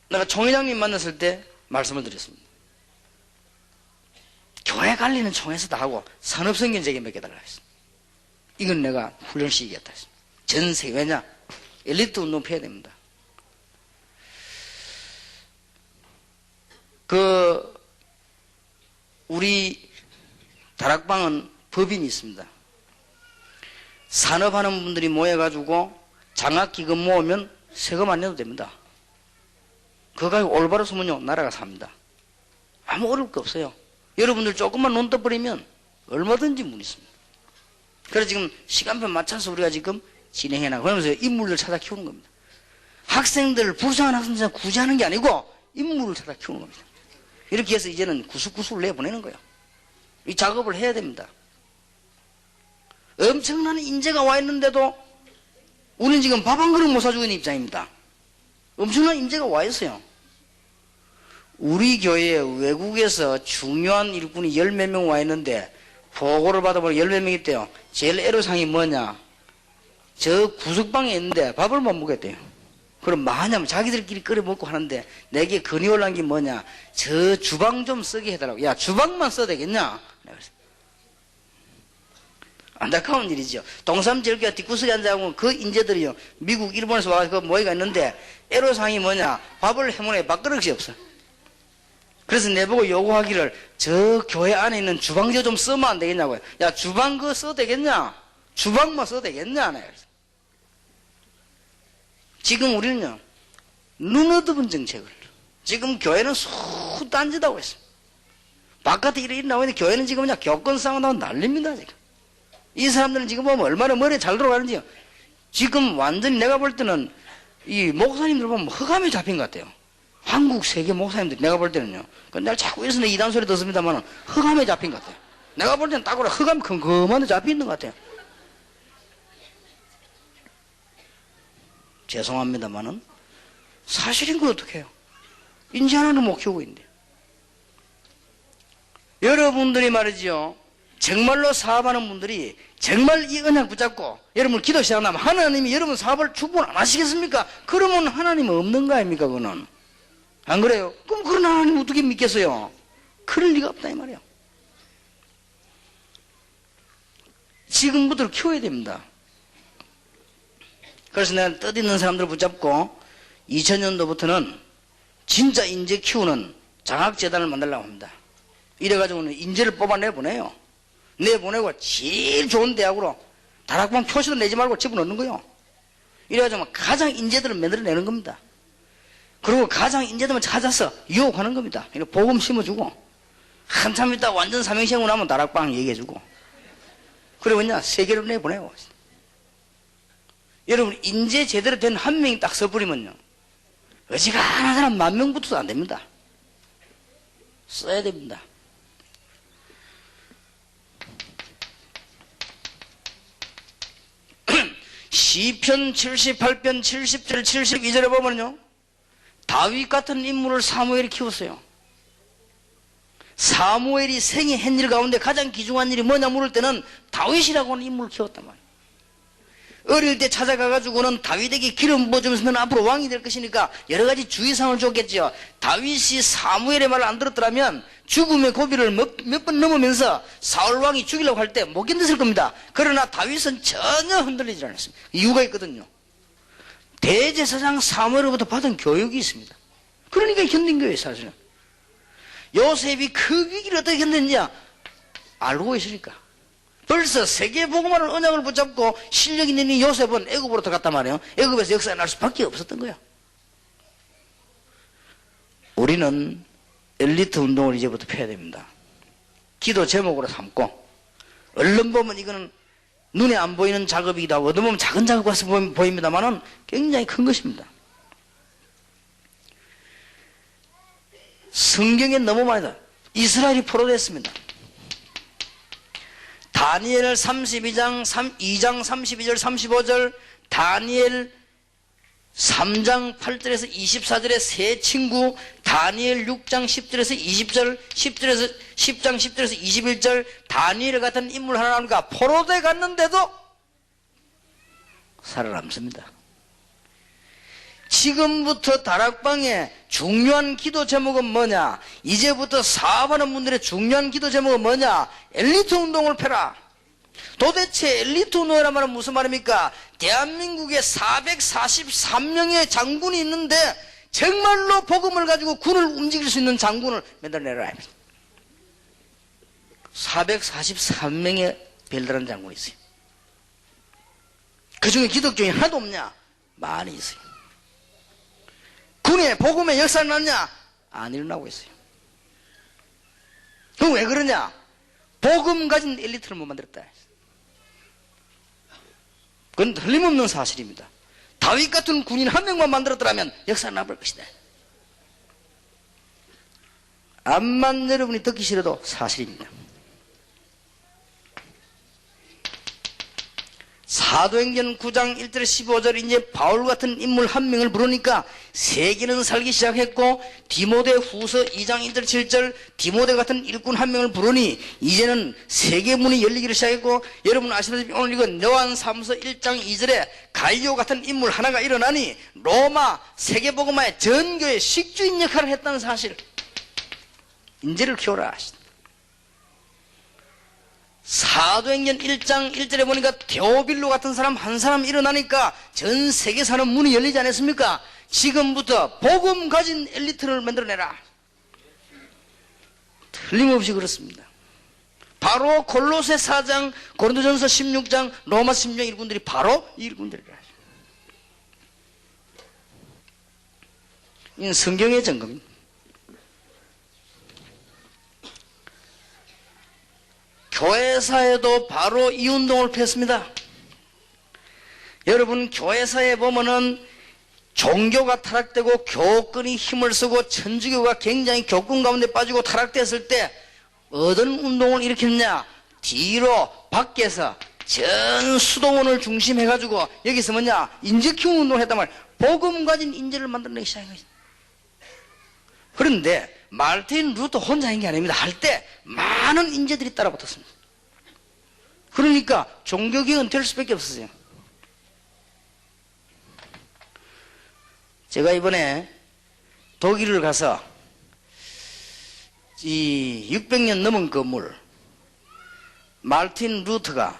내가 총회장님 만났을 때 말씀을 드렸습니다. 교회 관리는 총회에서 다 하고 산업선교는 제게 맡겨달라 했습니다. 이건 내가 훈련시키겠다 했습니다. 전 세계, 왜냐? 엘리트 운동 펴야 됩니다. 우리 다락방은 법인이 있습니다. 산업하는 분들이 모여가지고 장학기금 모으면 세금 안 내도 됩니다. 그거 가지고 올바로 쓰면요, 나라가 삽니다. 아무 어려울 거 없어요. 여러분들 조금만 눈 떠버리면 얼마든지 문 있습니다. 그래서 지금 시간표 맞춰서 우리가 지금 진행해나가고 그러면서 인물을 찾아 키우는 겁니다. 학생들, 불쌍한 학생들 구제하는 게 아니고 인물을 찾아 키우는 겁니다. 이렇게 해서 이제는 구석구석을 내보내는 거예요. 이 작업을 해야 됩니다. 엄청난 인재가 와 있는데도 우리는 지금 밥 한 그릇 못 사주고 있는 입장입니다. 엄청난 인재가 와 있어요. 우리 교회에 외국에서 중요한 일꾼이 10몇 명 와 있는데 보고를 받아보니 10몇 명 있대요. 제일 애로사항이 뭐냐? 저 구석방에 있는데 밥을 못 먹겠대요. 그럼 뭐하냐면 자기들끼리 끓여 먹고 하는데 내게 건의 올라온 게 뭐냐? 저 주방 좀 쓰게 해달라고. 야, 주방만 써도 되겠냐? 안타까운 일이죠. 동삼절교회 뒷구석에 앉아가면 그 인재들이요, 미국, 일본에서 와서 그 모이가 있는데 애로사항이 뭐냐? 밥을 해먹는 밥그릇이 없어. 그래서 내보고 요구하기를 저 교회 안에 있는 주방저 좀 쓰면 안 되겠냐고요. 야, 주방 그거 써도 되겠냐? 주방만 써도 되겠냐? 지금 우리는요, 눈어두분 정책을. 지금 교회는 수도 안 지다고 있어요. 바깥에 일이 나오는데 교회는 지금 그냥 교권 싸움하고 난립니다, 지금. 이 사람들은 지금 보면 얼마나 머리에 잘 들어가는지요. 지금 완전히 내가 볼 때는 이 목사님들 보면 흑암에 잡힌 것 같아요. 한국 세계 목사님들 내가 볼 때는요. 내가 자꾸 이래서 내 이단 소리 듣습니다만 흑암에 잡힌 것 같아요. 내가 볼 때는 딱 그래 흑암 컴컴한데 잡혀 있는 것 같아요. 죄송합니다만은 사실인 걸 어떻게 해요? 인지 하나는 못 키우고 있는데. 여러분들이 말이지요, 정말로 사업하는 분들이 정말 이 언약 붙잡고 여러분 기도 시작하면 하나님이 여러분 사업을 축복 안 하시겠습니까? 그러면 하나님은 없는 거 아닙니까? 그거는 안 그래요? 그럼 그런 하나님 어떻게 믿겠어요? 그럴 리가 없다 이 말이에요. 지금부터 키워야 됩니다. 그래서 내가 뜻있는 사람들 붙잡고 2000년도부터는 진짜 인재 키우는 장학재단을 만들려고 합니다. 이래가지고는 인재를 뽑아내보내요. 내보내고 제일 좋은 대학으로 다락방 표시도 내지 말고 집어넣는 거예요. 이래가지고 가장 인재들을 만들어내는 겁니다. 그리고 가장 인재들만 찾아서 유혹하는 겁니다. 복음 심어주고 한참 있다 완전 삼행시하고 나면 다락방 얘기해주고. 그래 뭐냐 세계를 내보내고. 여러분 인재 제대로 된 한 명이 딱 서버리면요 어지간한 사람 10,000명부터도 안 됩니다. 써야 됩니다. 시편 78편 70절 72절에 보면요 다윗 같은 인물을 사무엘이 키웠어요. 사무엘이 생애 했일 가운데 가장 귀중한 일이 뭐냐 물을 때는 다윗이라고 하는 인물을 키웠단 말이에요. 어릴 때 찾아가가지고는 다윗에게 기름 부어주면서 너는 앞으로 왕이 될 것이니까 여러 가지 주의사항을 줬겠죠. 다윗이 사무엘의 말을 안 들었더라면 죽음의 고비를 몇 번 넘으면서 사울 왕이 죽이려고 할 때 못 견뎠을 겁니다. 그러나 다윗은 전혀 흔들리지 않았습니다. 이유가 있거든요. 대제사장 사무엘로부터 받은 교육이 있습니다. 그러니까 견딘 거예요. 사실은 요셉이 그 위기를 어떻게 견뎠냐 알고 있으니까. 벌써 세계복음화를 언약을 붙잡고 실력 있는 이 요셉은 애굽으로 들어갔단 말이에요. 애굽에서 역사에 날 수밖에 없었던 거야. 우리는 엘리트 운동을 이제부터 펴야 됩니다. 기도 제목으로 삼고 얼른 보면 이거는 눈에 안 보이는 작업이기도 하고 어떤 보면 작은 작업 같아 보입니다만은 굉장히 큰 것입니다. 성경에 너무 많이 다 이스라엘이 포로됐습니다. 다니엘 32장 2장 32절 35절 다니엘 3장 8절에서 24절의 세 친구 다니엘 6장 10절에서 20절 10장 10절에서 21절 다니엘 같은 인물 하나 나오니까 포로돼 갔는데도 살아남습니다. 지금부터 다락방에 중요한 기도 제목은 뭐냐? 이제부터 사업하는 분들의 중요한 기도 제목은 뭐냐? 엘리트 운동을 펴라. 도대체 엘리트 운동이란 말은 무슨 말입니까? 대한민국에 443명의 장군이 있는데 정말로 복음을 가지고 군을 움직일 수 있는 장군을 만들어내라. 443명의 별다른 장군이 있어요. 그 중에 기독교인이 하나도 없냐? 많이 있어요. 군의 복음의 역사는 났냐? 안 일어나고 있어요. 그럼 왜 그러냐? 복음 가진 엘리트를 못 만들었다. 그건 틀림없는 사실입니다. 다윗 같은 군인 한 명만 만들었더라면 역사는 나쁠 것이다. 암만 여러분이 듣기 싫어도 사실입니다. 사도행전 9장 1절 15절 이제 바울 같은 인물 한 명을 부르니까 세계는 살기 시작했고 디모데 후서 2장 1절 7절 디모데 같은 일꾼 한 명을 부르니 이제는 세계문이 열리기를 시작했고 여러분 아시다시피 오늘 이건 요한사무서 1장 2절에 갈리오 같은 인물 하나가 일어나니 로마 세계복음화의 전교의 식주인 역할을 했다는 사실 인재를 키워라. 사도행전 1장 1절에 보니까 데오빌로 같은 사람 한 사람 일어나니까 전 세계 사는 문이 열리지 않았습니까? 지금부터 복음 가진 엘리트를 만들어내라. 틀림없이 그렇습니다. 바로 골로새 4장, 고린도전서 16장, 로마서 16장 일꾼들이 바로 이 일꾼들이라. 이건 성경의 증거입니다. 교회사에도 바로 이 운동을 폈습니다. 여러분 교회사에 보면은 종교가 타락되고 교권이 힘을 쓰고 천주교가 굉장히 교권 가운데 빠지고 타락됐을 때 어떤 운동을 일으켰냐? 뒤로 밖에서 전 수도원을 중심해가지고 여기서 뭐냐? 인재 키우는 운동을 했단 말이에요. 복음 가진 인재를 만들어내기 시작한 거죠. 그런데 마르틴 루터 혼자 한 게 아닙니다. 할 때 많은 인재들이 따라붙었습니다. 그러니까 종교개혁은 될 수밖에 없었어요. 제가 이번에 독일을 가서 이 600년 넘은 건물 마르틴 루터가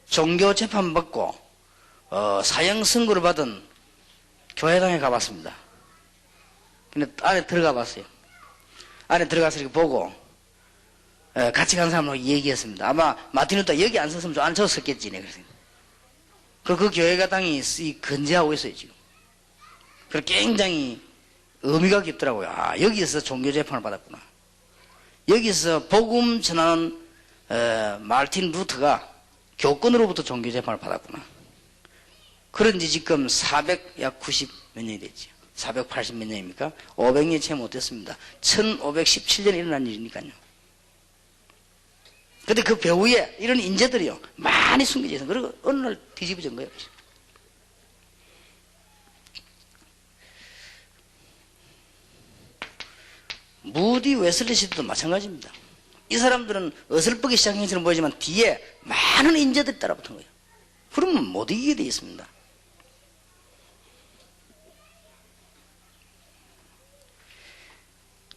종교 재판받고 사형 선고를 받은 교회당에 가봤습니다. 근데 안에 들어가 봤어요. 안에 들어가서 이렇게 보고 같이 간 사람하고 얘기했습니다. 아마 마틴 루터 여기 안 섰으면 저 안에 저 섰겠지. 그 교회가 당이 건재하고 있어요 지금. 그래서 굉장히 의미가 깊더라고요. 아 여기에서 종교 재판을 받았구나. 여기서 복음 전하는 마르틴 루터가 교권으로부터 종교 재판을 받았구나. 그런지 지금 400약 90 몇 년이 됐죠. 480 몇 년입니까? 500년 채 못됐습니다. 1517년에 일어난 일이니까요. 근데 그 배후에 이런 인재들이요 많이 숨겨져 있어요. 그리고 어느 날 뒤집어진 거예요. 무디 웨슬리 씨도 마찬가지입니다. 이 사람들은 어설프게 시작한 것처럼 보이지만 뒤에 많은 인재들이 따라붙은 거예요. 그러면 못 이기게 되어 있습니다.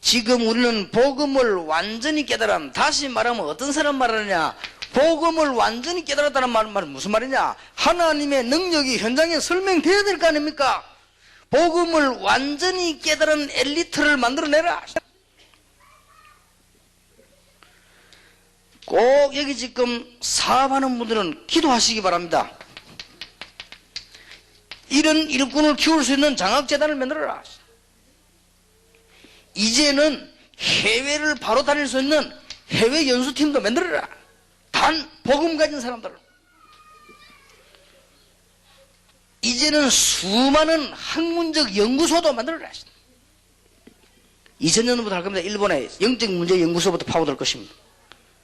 지금 우리는 복음을 완전히 깨달은, 다시 말하면 어떤 사람 말하느냐, 복음을 완전히 깨달았다는 말은 무슨 말이냐, 하나님의 능력이 현장에 설명되어야 될 거 아닙니까? 복음을 완전히 깨달은 엘리트를 만들어내라. 꼭 여기 지금 사업하는 분들은 기도하시기 바랍니다. 이런 일꾼을 키울 수 있는 장학재단을 만들어라. 이제는 해외를 바로 다닐 수 있는 해외 연수팀도 만들어라. 단 복음 가진 사람들. 이제는 수많은 학문적 연구소도 만들어라. 2000년부터 할 겁니다. 일본의 영적 문제 연구소부터 파고들 것입니다.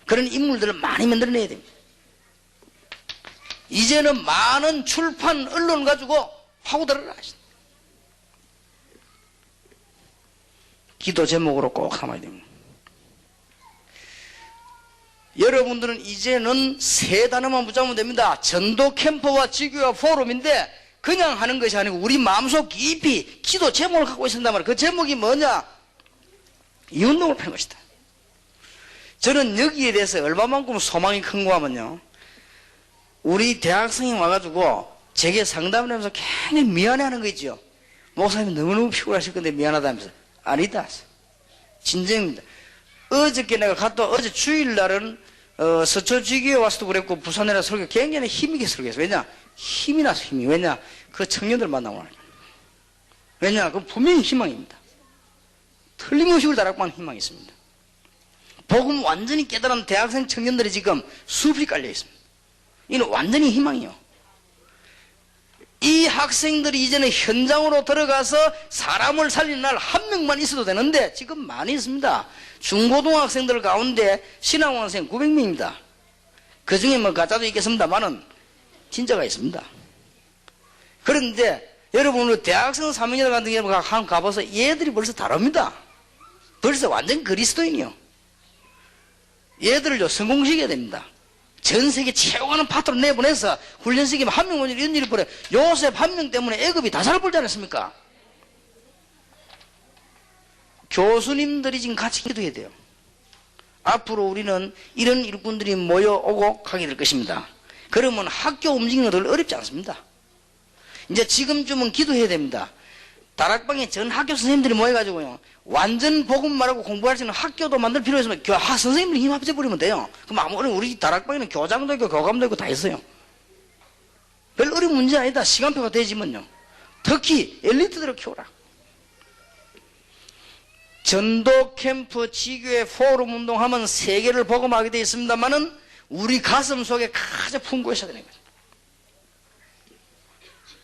그런 인물들을 많이 만들어내야 됩니다. 이제는 많은 출판 언론 가지고 파고들어라. 기도 제목으로 꼭 삼아야 됩니다. 여러분들은 이제는 세 단어만 붙잡으면 됩니다. 전도 캠프와 지교와 포럼인데 그냥 하는 것이 아니고 우리 마음속 깊이 기도 제목을 갖고 있습니다 말이에요. 그 제목이 뭐냐? 이 운동을 펴는 것이다. 저는 여기에 대해서 얼마만큼 소망이 큰가 하면요, 우리 대학생이 와가지고 제게 상담을 하면서 굉장히 미안해하는 거 있죠. 목사님 너무너무 피곤하실 건데 미안하다면서. 아니다. 진정입니다. 어저께 내가 갔다, 어제 주일날은 서초지교에 와서도 그랬고 부산에 설교 굉장히 힘있게 설교했어요. 왜냐? 힘이 나서 힘이. 왜냐? 그 청년들 만나고 나니까. 왜냐? 그 분명히 희망입니다. 틀림없이 우리 다락방은 희망이 있습니다. 복음 완전히 깨달은 대학생 청년들이 지금 숲이 깔려 있습니다. 이는 완전히 희망이요. 이 학생들이 이제는 현장으로 들어가서 사람을 살리는 날 한 명만 있어도 되는데 지금 많이 있습니다. 중고등학생들 가운데 신앙원생 900명입니다. 그 중에 뭐 가짜도 있겠습니다만은 진짜가 있습니다. 그런데 여러분 대학생 3학년 같은 경우 한번 가봐서 얘들이 벌써 다릅니다. 벌써 완전 그리스도인이요. 얘들을요 성공시켜야 됩니다. 전 세계 최고하는 파트로 내보내서 훈련시키면 한 명 오늘 이런 일이 벌어요. 요셉 한 명 때문에 애굽이 다 살아버리지 않았습니까? 교수님들이 지금 같이 기도해야 돼요. 앞으로 우리는 이런 일꾼들이 모여오고 가게 될 것입니다. 그러면 학교 움직이는 것도 어렵지 않습니다. 이제 지금쯤은 기도해야 됩니다. 다락방에 전 학교 선생님들이 모여가지고요, 완전 복음 말하고 공부할 수 있는 학교도 만들 필요 있으면 선생님들이 힘 합쳐버리면 돼요. 그럼 아무리 우리 다락방에는 교장도 있고 교감도 있고 다 있어요. 별 어려운 문제 아니다. 시간표가 되지만요. 특히 엘리트들을 키워라. 전도 캠프, 지교회, 포럼 운동하면 세계를 복음하게 되어 있습니다만은 우리 가슴 속에 가장 풍부해 있어야 되는 거죠.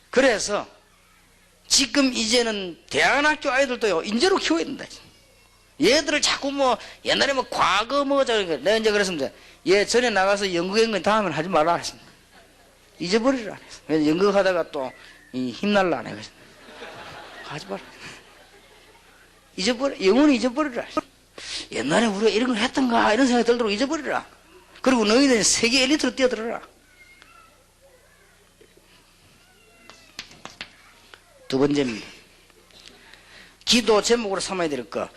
그래서 지금 이제는 대안학교 아이들도요 인재로 키워야 된다. 얘들을 자꾸 뭐 옛날에 뭐 과거 뭐 내가 이제 그랬습니다. 얘 전에 나가서 연극했는 다음엔 하지 말라 했습니다. 잊어버리라 했어요. 왜냐면 연극하다가 또 힘날라 안 해가지고 하지 마라. 잊어버려, 영원히 잊어버리라. 옛날에 우리가 이런 걸 했던가 이런 생각이 들도록 잊어버리라. 그리고 너희들은 세계 엘리트로 뛰어들어라. 두 번째입니다. 기도 제목으로 삼아야 될 것.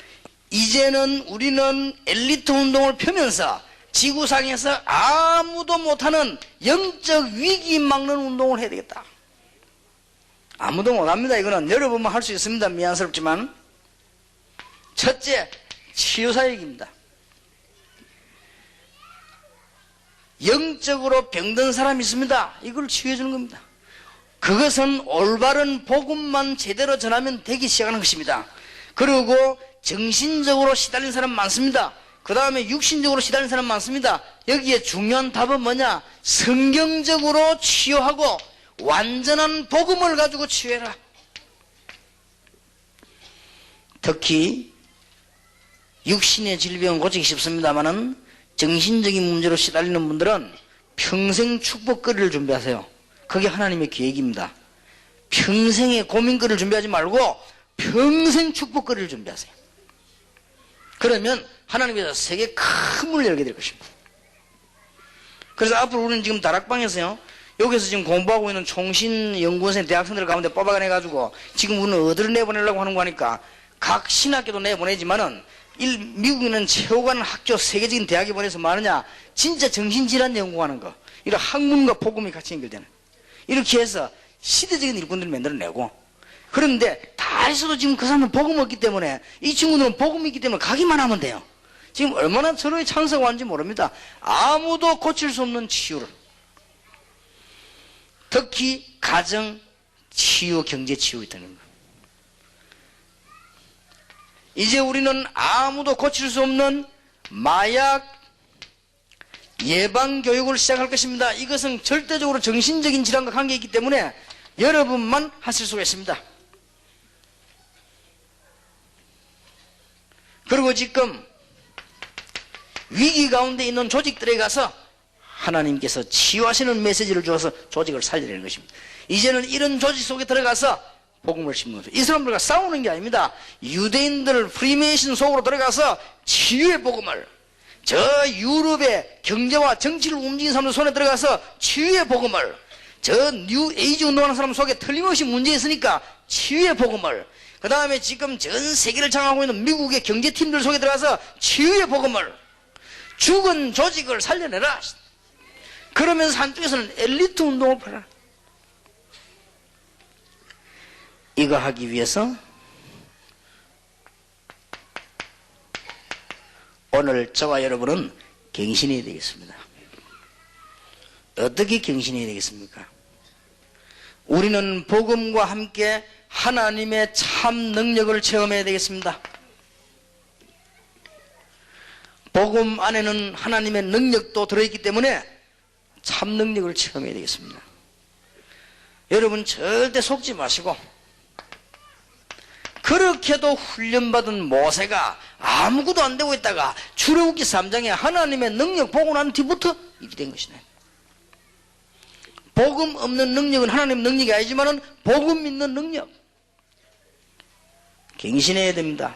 이제는 우리는 엘리트 운동을 펴면서 지구상에서 아무도 못하는 영적 위기 막는 운동을 해야 되겠다. 아무도 못합니다. 이거는 여러분만 할 수 있습니다. 미안스럽지만. 첫째, 치유사역입니다. 영적으로 병든 사람이 있습니다. 이걸 치유해 주는 겁니다. 그것은 올바른 복음만 제대로 전하면 되기 시작하는 것입니다. 그리고 정신적으로 시달린 사람 많습니다. 그 다음에 육신적으로 시달리는 사람 많습니다. 여기에 중요한 답은 뭐냐? 성경적으로 치유하고 완전한 복음을 가지고 치유해라. 특히 육신의 질병은 고치기 쉽습니다만은 정신적인 문제로 시달리는 분들은 평생 축복거리를 준비하세요. 그게 하나님의 계획입니다. 평생의 고민거리를 준비하지 말고 평생 축복거리를 준비하세요. 그러면 하나님께서 세계 큰 문을 열게 될 것입니다. 그래서 앞으로 우리는 지금 다락방에서요, 여기서 지금 공부하고 있는 총신연구원생 대학생들 가운데 뽑아가내가지고 지금 우리는 어디를 내보내려고 하는 거니까 각 신학교도 내보내지만은 미국에는 최고 가는 학교 세계적인 대학에 보내서 뭐 하느냐? 진짜 정신질환 연구하는 거. 이런 학문과 복음이 같이 연결되는. 이렇게 해서 시대적인 일꾼들을 만들어내고, 그런데 다 했어도 지금 그 사람은 복음 없기 때문에, 이 친구들은 복음이 있기 때문에 가기만 하면 돼요. 지금 얼마나 서로의 찬스가 왔는지 모릅니다. 아무도 고칠 수 없는 치유를. 특히 가정 치유, 경제 치유 있다는 거예요. 이제 우리는 아무도 고칠 수 없는 마약 예방 교육을 시작할 것입니다. 이것은 절대적으로 정신적인 질환과 관계있기 때문에 여러분만 하실 수가 있습니다. 그리고 지금 위기 가운데 있는 조직들에 가서 하나님께서 치유하시는 메시지를 주어서 조직을 살리려는 것입니다. 이제는 이런 조직 속에 들어가서 복음을 심는 거죠. 이 사람들과 싸우는 게 아닙니다. 유대인들 프리메이션 속으로 들어가서 치유의 복음을, 저 유럽의 경제와 정치를 움직이는 사람들 손에 들어가서 치유의 복음을, 저 뉴 에이지 운동하는 사람 속에 틀림없이 문제 있으니까 치유의 복음을, 그 다음에 지금 전 세계를 장악하고 있는 미국의 경제팀들 속에 들어가서 치유의 복음을, 죽은 조직을 살려내라. 그러면서 한쪽에서는 엘리트 운동을 펴라. 이거 하기 위해서 오늘 저와 여러분은 갱신해야 되겠습니다. 어떻게 갱신해야 되겠습니까? 우리는 복음과 함께 하나님의 참 능력을 체험해야 되겠습니다. 복음 안에는 하나님의 능력도 들어있기 때문에 참 능력을 체험해야 되겠습니다. 여러분 절대 속지 마시고, 그렇게도 훈련받은 모세가 아무것도 안 되고 있다가 출애굽기 3장에 하나님의 능력 보고 난 뒤부터 이렇게 된 것이네. 복음 없는 능력은 하나님의 능력이 아니지만은 복음 있는 능력. 갱신해야 됩니다.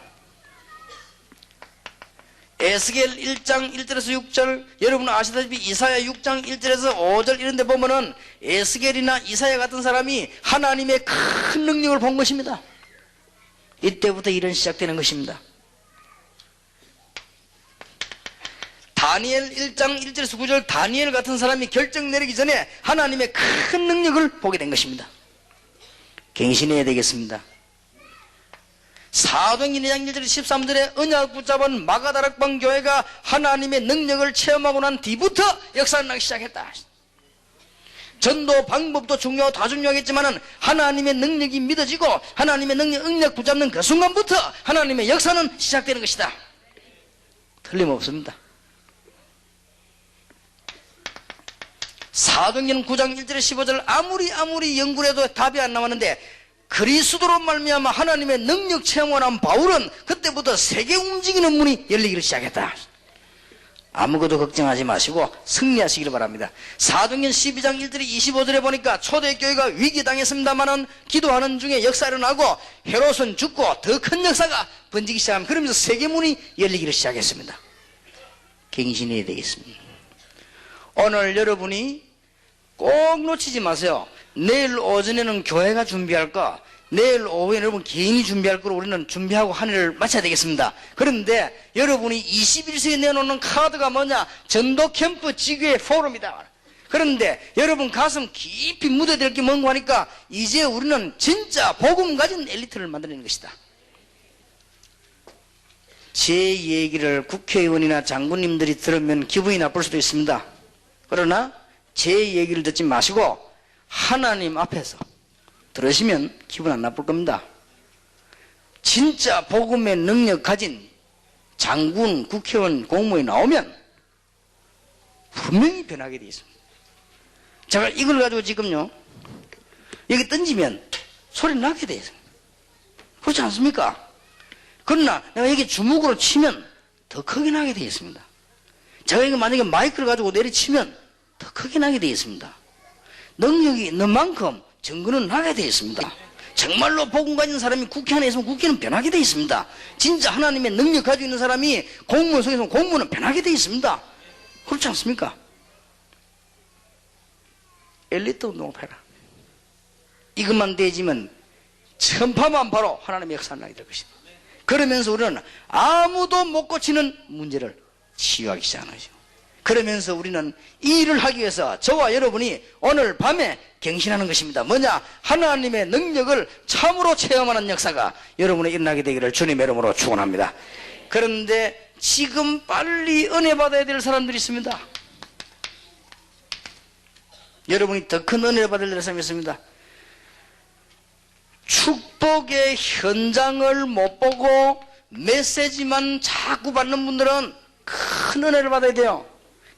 에스겔 1장 1절에서 6절, 여러분 아시다시피 이사야 6장 1절에서 5절 이런 데 보면은 에스겔이나 이사야 같은 사람이 하나님의 큰 능력을 본 것입니다. 이때부터 일은 시작되는 것입니다. 다니엘 1장 1절에서 9절, 다니엘 같은 사람이 결정 내리기 전에 하나님의 큰 능력을 보게 된 것입니다. 갱신해야 되겠습니다. 사도행전 2장 1절 13절에 언약 붙잡은 마가다락방 교회가 하나님의 능력을 체험하고 난 뒤부터 역사를 나기 시작했다. 전도 방법도 중요하고 다 중요하겠지만 하나님의 능력이 믿어지고 하나님의 능력 붙잡는 그 순간부터 하나님의 역사는 시작되는 것이다. 틀림없습니다. 사도행전 9장 1절 15절 아무리 연구를 해도 답이 안 나왔는데 그리스도로 말미암아 하나님의 능력 체험을 한 바울은 그때부터 세계 움직이는 문이 열리기를 시작했다. 아무것도 걱정하지 마시고 승리하시기를 바랍니다. 사도행전 12장 1절 25절에 보니까 초대교회가 위기당했습니다마는 기도하는 중에 역사가 일어나고 헤롯은 죽고 더 큰 역사가 번지기 시작합니다. 그러면서 세계문이 열리기를 시작했습니다. 갱신해야 되겠습니다. 오늘 여러분이 꼭 놓치지 마세요. 내일 오전에는 교회가 준비할 거, 내일 오후에 여러분 개인이 준비할 거로 우리는 준비하고 한 해를 마쳐야 되겠습니다. 그런데 여러분이 21세기에 내놓는 카드가 뭐냐? 전도 캠프 지교의 포럼이다. 그런데 여러분 가슴 깊이 묻어들 게 뭔가 하니까 이제 우리는 진짜 복음 가진 엘리트를 만들어내는 것이다. 제 얘기를 국회의원이나 장군님들이 들으면 기분이 나쁠 수도 있습니다. 그러나 제 얘기를 듣지 마시고 하나님 앞에서 들으시면 기분 안 나쁠 겁니다. 진짜 복음의 능력 가진 장군, 국회의원, 공무원이 나오면 분명히 변하게 되어 있습니다. 제가 이걸 가지고 지금요, 여기 던지면 소리 나게 되어 있습니다. 그렇지 않습니까? 그러나 내가 여기 주먹으로 치면 더 크게 나게 되어 있습니다. 제가 이거 만약에 마이크를 가지고 내리치면 더 크게 나게 되어 있습니다. 능력이 있는 만큼 증거는 나게 되어 있습니다. 정말로 복음 가진 사람이 국회 안에 있으면 국회는 변하게 되어 있습니다. 진짜 하나님의 능력 가지고 있는 사람이 공무원 속에서 공무원은 변하게 되어 있습니다. 그렇지 않습니까? 엘리트 운동을 해라. 이것만 되지면 천파만파로 하나님의 역사가 나게 될 것이다. 그러면서 우리는 아무도 못 고치는 문제를 치유하기 시작하는 거죠. 그러면서 우리는 이 일을 하기 위해서 저와 여러분이 오늘 밤에 갱신하는 것입니다. 뭐냐? 하나님의 능력을 참으로 체험하는 역사가 여러분에 일어나게 되기를 주님의 이름으로 축원합니다. 그런데 지금 빨리 은혜 받아야 될 사람들이 있습니다. 여러분이 더 큰 은혜를 받을 사람이 있습니다. 축복의 현장을 못 보고 메시지만 자꾸 받는 분들은 큰 은혜를 받아야 돼요.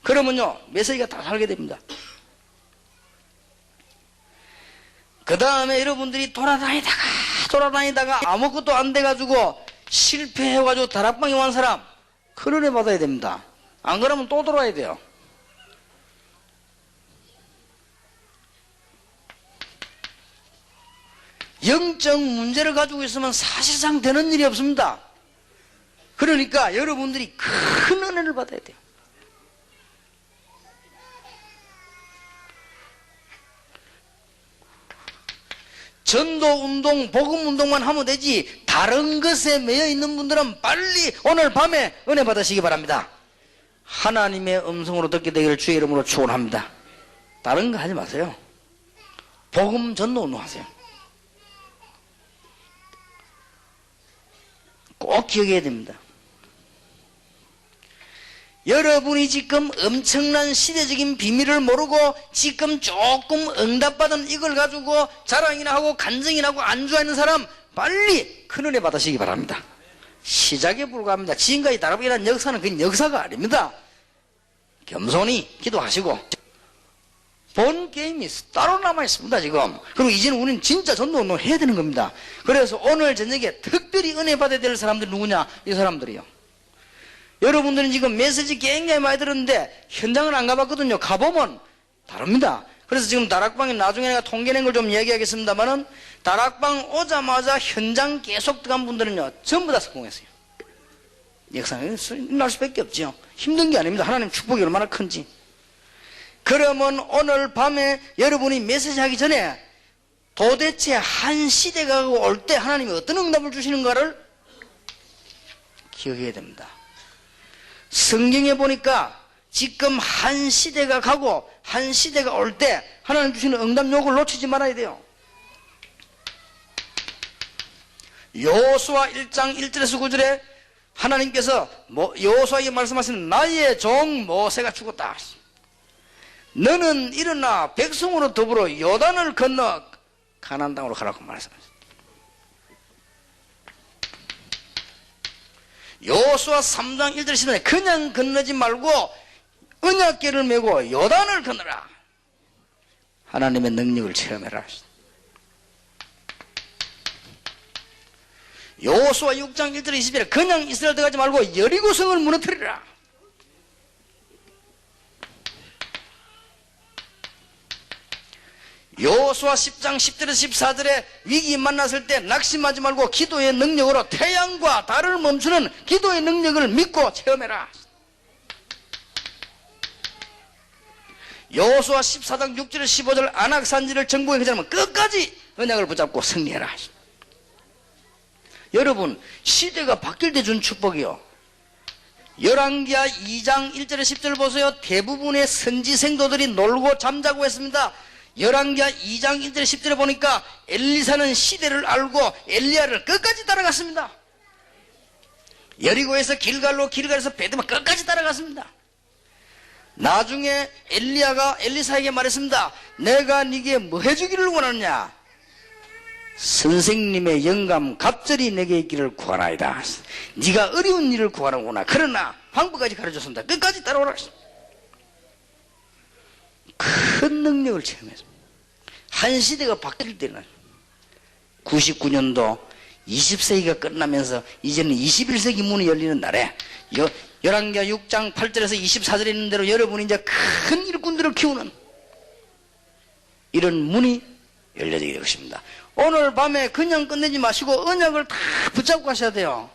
그러면요, 메시지가 다 살게 됩니다. 그 다음에 여러분들이 돌아다니다가 아무것도 안 돼가지고 실패해가지고 다락방에 온 사람, 큰 은혜 받아야 됩니다. 안 그러면 또 돌아야 돼요. 영적 문제를 가지고 있으면 사실상 되는 일이 없습니다. 그러니까 여러분들이 큰 은혜를 받아야 돼요. 전도운동, 복음운동만 하면 되지 다른 것에 매여 있는 분들은 빨리 오늘 밤에 은혜 받으시기 바랍니다. 하나님의 음성으로 듣게 되기를 주의 이름으로 축원합니다. 다른 거 하지 마세요. 복음 전도운동 하세요. 꼭 기억해야 됩니다. 여러분이 지금 엄청난 시대적인 비밀을 모르고 지금 조금 응답받은 이걸 가지고 자랑이나 하고 간증이나 하고 안주하는 사람 빨리 큰 은혜 받으시기 바랍니다. 시작에 불과합니다. 지금까지 다락방이라는 역사는 그건 역사가 아닙니다. 겸손히 기도하시고 본 게임이 따로 남아있습니다 지금. 그리고 이제는 우리는 진짜 전도운동 해야 되는 겁니다. 그래서 오늘 저녁에 특별히 은혜 받아야 될 사람들이 누구냐? 이 사람들이요. 여러분들은 지금 메시지 굉장히 많이 들었는데 현장을 안 가봤거든요. 가보면 다릅니다. 그래서 지금 다락방에 나중에 내가 통계낸 걸 좀 얘기하겠습니다만은 다락방 오자마자 현장 계속 들어간 분들은요 전부 다 성공했어요. 역사는 일어날 수밖에 없죠. 힘든 게 아닙니다. 하나님 축복이 얼마나 큰지. 그러면 오늘 밤에 여러분이 메시지 하기 전에 도대체 한 시대가 올 때 하나님이 어떤 응답을 주시는가를 기억해야 됩니다. 성경에 보니까 지금 한 시대가 가고 한 시대가 올 때 하나님 주시는 응답 요구를 놓치지 말아야 돼요. 여호수아 1장 1절에서 9절에 하나님께서 여호수아에게 말씀하시는 나의 종 모세가 죽었다. 너는 일어나 백성으로 더불어 요단을 건너 가나안 땅으로 가라고 말씀하셨습니다. 여호수아 3장 1절 시간에 그냥 건너지 말고 언약궤를 메고 요단을 건너라. 하나님의 능력을 체험해라. 여호수아 6장 1절 20절에 그냥 이스라엘 들어가지 말고 여리고성을 무너뜨리라. 여호수아 10장 10절에서 14절에 위기 만났을 때 낙심하지 말고 기도의 능력으로 태양과 달을 멈추는 기도의 능력을 믿고 체험해라. 여호수아 14장 6절에서 15절 안악산지를 정복해 그 사람은 끝까지 언약을 붙잡고 승리해라. 여러분 시대가 바뀔 때 준 축복이요. 열왕기하 2장 1절에서 10절 보세요. 대부분의 선지 생도들이 놀고 잠자고 했습니다. 열왕기하 2장 1절 10절에 보니까 엘리사는 시대를 알고 엘리야를 끝까지 따라갔습니다. 여리고에서 길갈에서 베드만 끝까지 따라갔습니다. 나중에 엘리야가 엘리사에게 말했습니다. 내가 네게 뭐 해주기를 원하느냐? 선생님의 영감 갑절이 내게 있기를 구하나이다. 네가 어려운 일을 구하는구나. 그러나 방법까지 가르쳐준다. 끝까지 따라오라. 큰 능력을 체험했습니다. 한 시대가 바뀔 때는 99년도 20세기가 끝나면서 이제는 21세기 문이 열리는 날에 열왕기하 6장 8절에서 24절에 있는 대로 여러분이 이제 큰 일꾼들을 키우는 이런 문이 열려지게 될 것입니다. 오늘 밤에 그냥 끝내지 마시고 언약을 다 붙잡고 가셔야 돼요.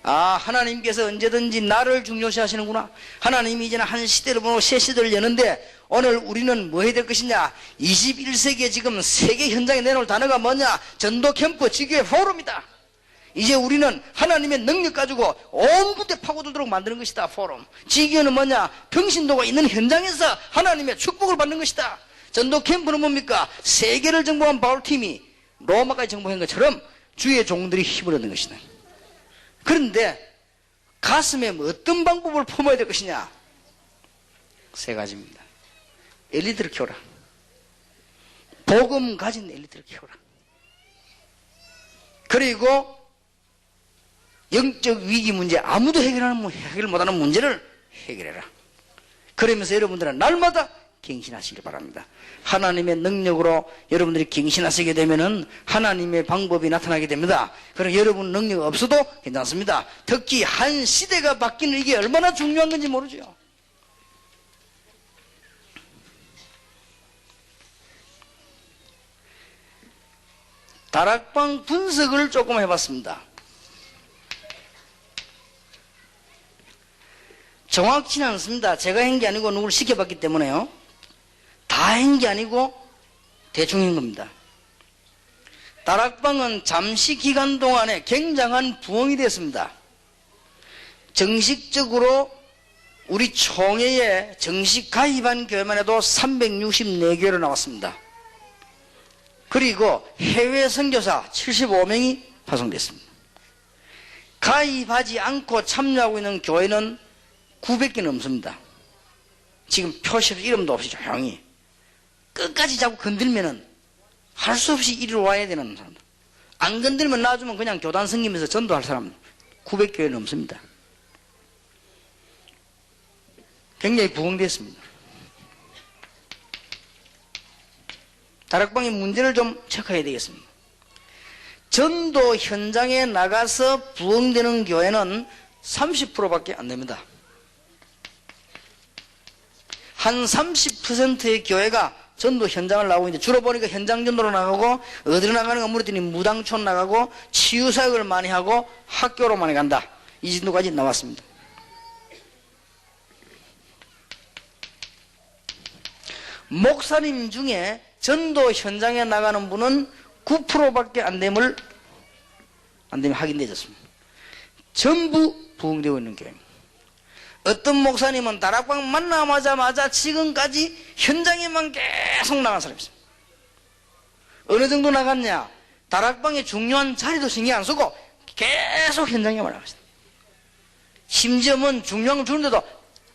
아, 하나님께서 언제든지 나를 중요시 하시는구나. 하나님이 이제는 한 시대를 보고 새 시대를 여는데 오늘 우리는 뭐 해야 될 것이냐. 21세기에 지금 세계 현장에 내놓을 단어가 뭐냐. 전도 캠프, 지교회 포럼이다. 이제 우리는 하나님의 능력 가지고 온 군데 파고들도록 만드는 것이다. 포럼. 지교회는 뭐냐. 평신도가 있는 현장에서 하나님의 축복을 받는 것이다. 전도 캠프는 뭡니까? 세계를 정복한 바울팀이 로마까지 정복한 것처럼 주의 종들이 힘을 얻는 것이다. 그런데 가슴에 어떤 방법을 품어야 될 것이냐? 세 가지입니다. 엘리트를 키워라. 복음 가진 엘리트를 키워라. 그리고 영적 위기 문제, 아무도 해결 못하는 문제를 해결해라. 그러면서 여러분들은 날마다 갱신하시길 바랍니다. 하나님의 능력으로 여러분들이 갱신하시게 되면은 하나님의 방법이 나타나게 됩니다. 그럼 여러분 능력 없어도 괜찮습니다. 특히 한 시대가 바뀌는 이게 얼마나 중요한 건지 모르죠. 다락방 분석을 조금 해봤습니다. 정확치는 않습니다. 제가 한 게 아니고 누구를 시켜봤기 때문에요. 다 한 게 아니고 대충 한 겁니다. 다락방은 잠시 기간 동안에 굉장한 부흥이 됐습니다. 정식적으로 우리 총회에 정식 가입한 교회만 해도 364교회로 나왔습니다. 그리고 해외 선교사 75명이 파송됐습니다. 가입하지 않고 참여하고 있는 교회는 900개 넘습니다. 지금 표시 없이 이름도 없이 조용히 끝까지 자꾸 건들면은 할 수 없이 이리로 와야 되는 사람들. 안 건들면 놔주면 그냥 교단 섬기면서 전도할 사람 900개 넘습니다. 굉장히 부흥됐습니다. 다락방의 문제를 좀 체크해야 되겠습니다. 전도 현장에 나가서 부흥되는 교회는 30%밖에 안 됩니다. 한 30%의 교회가 전도 현장을 나가고 있는데 주로 보니까 현장 전도로 나가고 어디로 나가는가 물었더니 무당촌 나가고 치유사역을 많이 하고 학교로 많이 간다. 이 정도까지 나왔습니다. 목사님 중에 전도 현장에 나가는 분은 9%밖에 안 됨을 확인되었습니다. 전부 부흥되고 있는 교회입니다. 어떤 목사님은 다락방 만나자마자 지금까지 현장에만 계속 나간 사람이 있습니다. 어느 정도 나갔냐? 다락방의 중요한 자리도 신경 안 쓰고 계속 현장에만 나갔습니다. 심지어는 중요한 걸 주는데도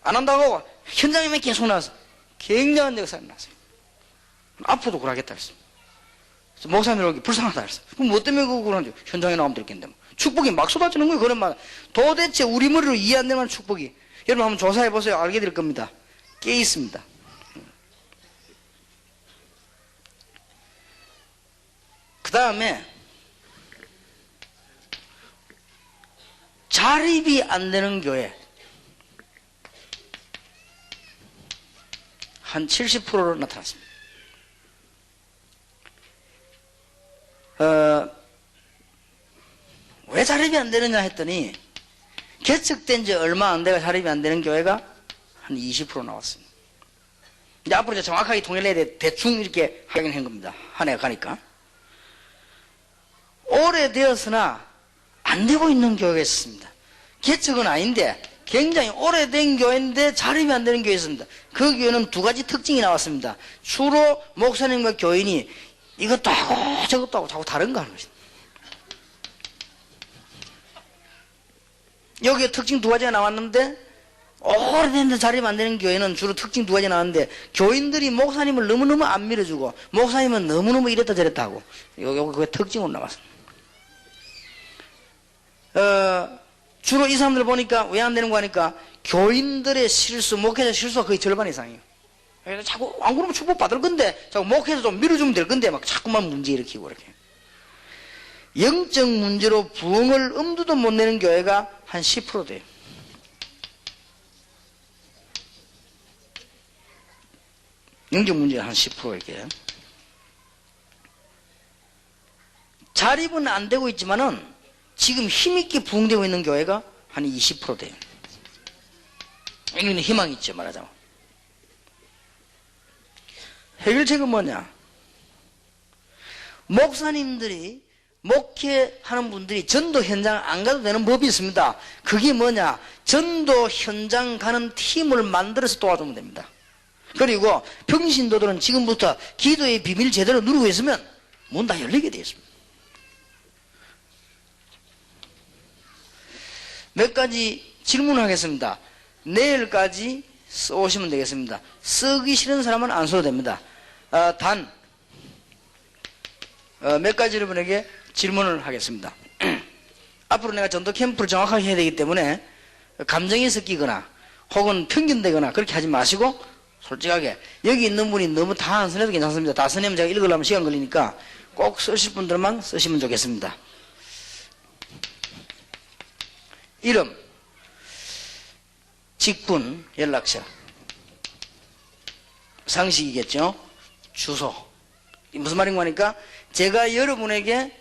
안 한다고 하고 현장에만 계속 나가서 굉장한 역사가 나왔어요. 앞으로도 그러겠다 했습니다. 목사님들에게 불쌍하다 했어요. 그럼 뭐 때문에 그러는데 현장에 나오면 되겠는데 뭐. 축복이 막 쏟아지는 거예요. 그런 말. 도대체 우리 머리로 이해 안 되는 축복이. 여러분 한번 조사해 보세요. 알게 될 겁니다. 깨 있습니다. 그 다음에 자립이 안 되는 교회 한 70%로 나타났습니다. 왜 자립이 안 되느냐 했더니 개척된 지 얼마 안 돼가 자립이 안 되는 교회가 한 20% 나왔습니다. 이제 앞으로 이제 정확하게 통일해야 돼. 대충 이렇게 하긴 한 겁니다. 한 해가 가니까. 오래되었으나 안 되고 있는 교회가 있었습니다. 개척은 아닌데 굉장히 오래된 교회인데 자립이 안 되는 교회가 있습니다. 그 교회는 두 가지 특징이 나왔습니다. 주로 목사님과 교인이 이것도 하고 저것도 하고 자꾸 다른 거 하는 것입니다. 여기에 특징 두 가지가 나왔는데 오래된 자리 만드는 교회는 주로 특징 두 가지 나왔는데, 교인들이 목사님을 너무너무 안 밀어주고 목사님은 너무너무 이랬다 저랬다 하고, 요거 그 특징으로 나왔습니다. 주로 이 사람들 보니까 왜 안 되는 거 하니까 교인들의 실수, 목회자 실수가 거의 절반 이상이에요. 그래서 자꾸 안 그러면 축복 받을 건데, 자꾸 목회자 좀 밀어주면 될 건데 막 자꾸만 문제 일으키고 이렇게. 영적 문제로 부흥을 엄두도 못 내는 교회가 한 10% 돼요. 영적 문제가 한 10% 이렇게. 자립은 안 되고 있지만은 지금 힘있게 부흥되고 있는 교회가 한 20% 돼요. 여기는 희망이 있죠, 말하자면. 해결책은 뭐냐? 목사님들이, 목회하는 분들이 전도 현장 안 가도 되는 법이 있습니다. 그게 뭐냐? 전도 현장 가는 팀을 만들어서 도와주면 됩니다. 그리고 평신도들은 지금부터 기도의 비밀 제대로 누리고 있으면 문 다 열리게 되어 있습니다. 몇 가지 질문하겠습니다. 내일까지 써오시면 되겠습니다. 쓰기 싫은 사람은 안 써도 됩니다. 몇 가지 여러분에게 질문을 하겠습니다. 앞으로 내가 전도 캠프를 정확하게 해야 되기 때문에 감정이 섞이거나 혹은 편견되거나 그렇게 하지 마시고, 솔직하게 여기 있는 분이 너무 다 안 써내도 괜찮습니다. 다 써내면 제가 읽으려면 시간 걸리니까 꼭 쓰실 분들만 쓰시면 좋겠습니다. 이름, 직분, 연락처, 상식이겠죠. 주소. 무슨 말인가 하니까 제가 여러분에게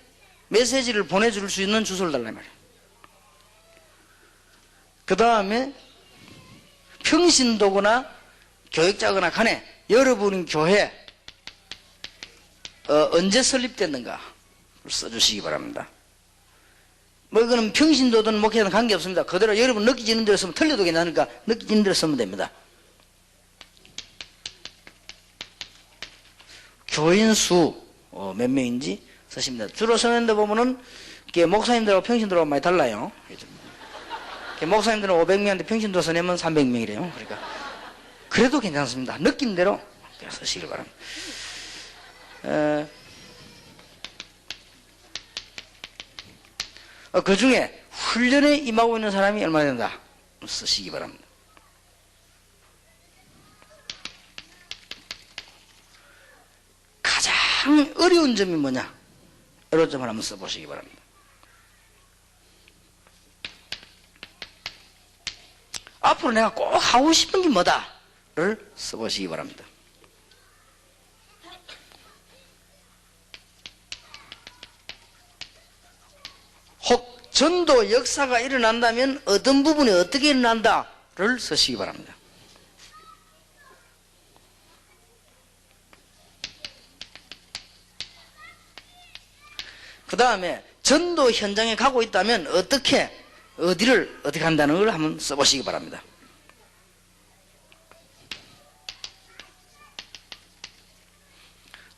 메시지를 보내줄 수 있는 주소를 달라 말이에요. 그 다음에 평신도거나 교육자거나 간에 여러분 교회 언제 설립됐는가 써주시기 바랍니다. 뭐 이거는 평신도든 목회든 관계없습니다. 그대로 여러분 느끼지는 대로 쓰면, 틀려도 괜찮으니까 느끼지는 대로 쓰면 됩니다. 교인 수 몇 명인지 쓰십니다. 주로 서는데 보면은 목사님들하고 평신도하고 많이 달라요. 목사님들은 500명인데 평신도 서내면 300명이래요. 그러니까 그래도 괜찮습니다. 느낀 대로 쓰시길 바랍니다. 그 중에 훈련에 임하고 있는 사람이 얼마나 된다 쓰시기 바랍니다. 가장 어려운 점이 뭐냐, 어려운 점을 한번 써보시기 바랍니다. 앞으로 내가 꼭 하고 싶은 게 뭐다를 써보시기 바랍니다. 혹 전도 역사가 일어난다면 어떤 부분이 어떻게 일어난다를 쓰시기 바랍니다. 그 다음에 전도 현장에 가고 있다면 어디를 어떻게 한다는 걸 한번 써보시기 바랍니다.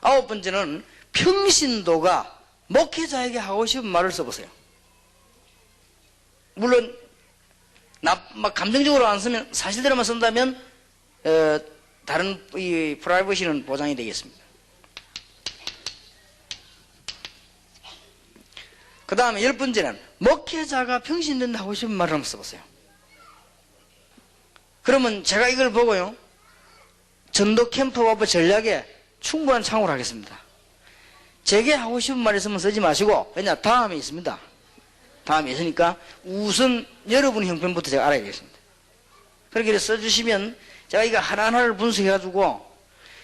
아홉 번째는 평신도가 목회자에게 하고 싶은 말을 써보세요. 물론 막 감정적으로 안 쓰면, 사실대로만 쓴다면 다른 이 프라이버시는 보장이 되겠습니다. 그 다음에 10번째는 목회자가 평신된다 하고 싶은 말을 한번 써보세요. 그러면 제가 이걸 보고요, 전도 캠프와 전략에 충분한 참고를 하겠습니다. 제게 하고 싶은 말 있으면 쓰지 마시고, 왜냐, 다음에 있습니다. 다음에 있으니까 우선 여러분의 형편부터 제가 알아야겠습니다. 그렇게 써주시면 제가 이거 하나하나를 분석해가지고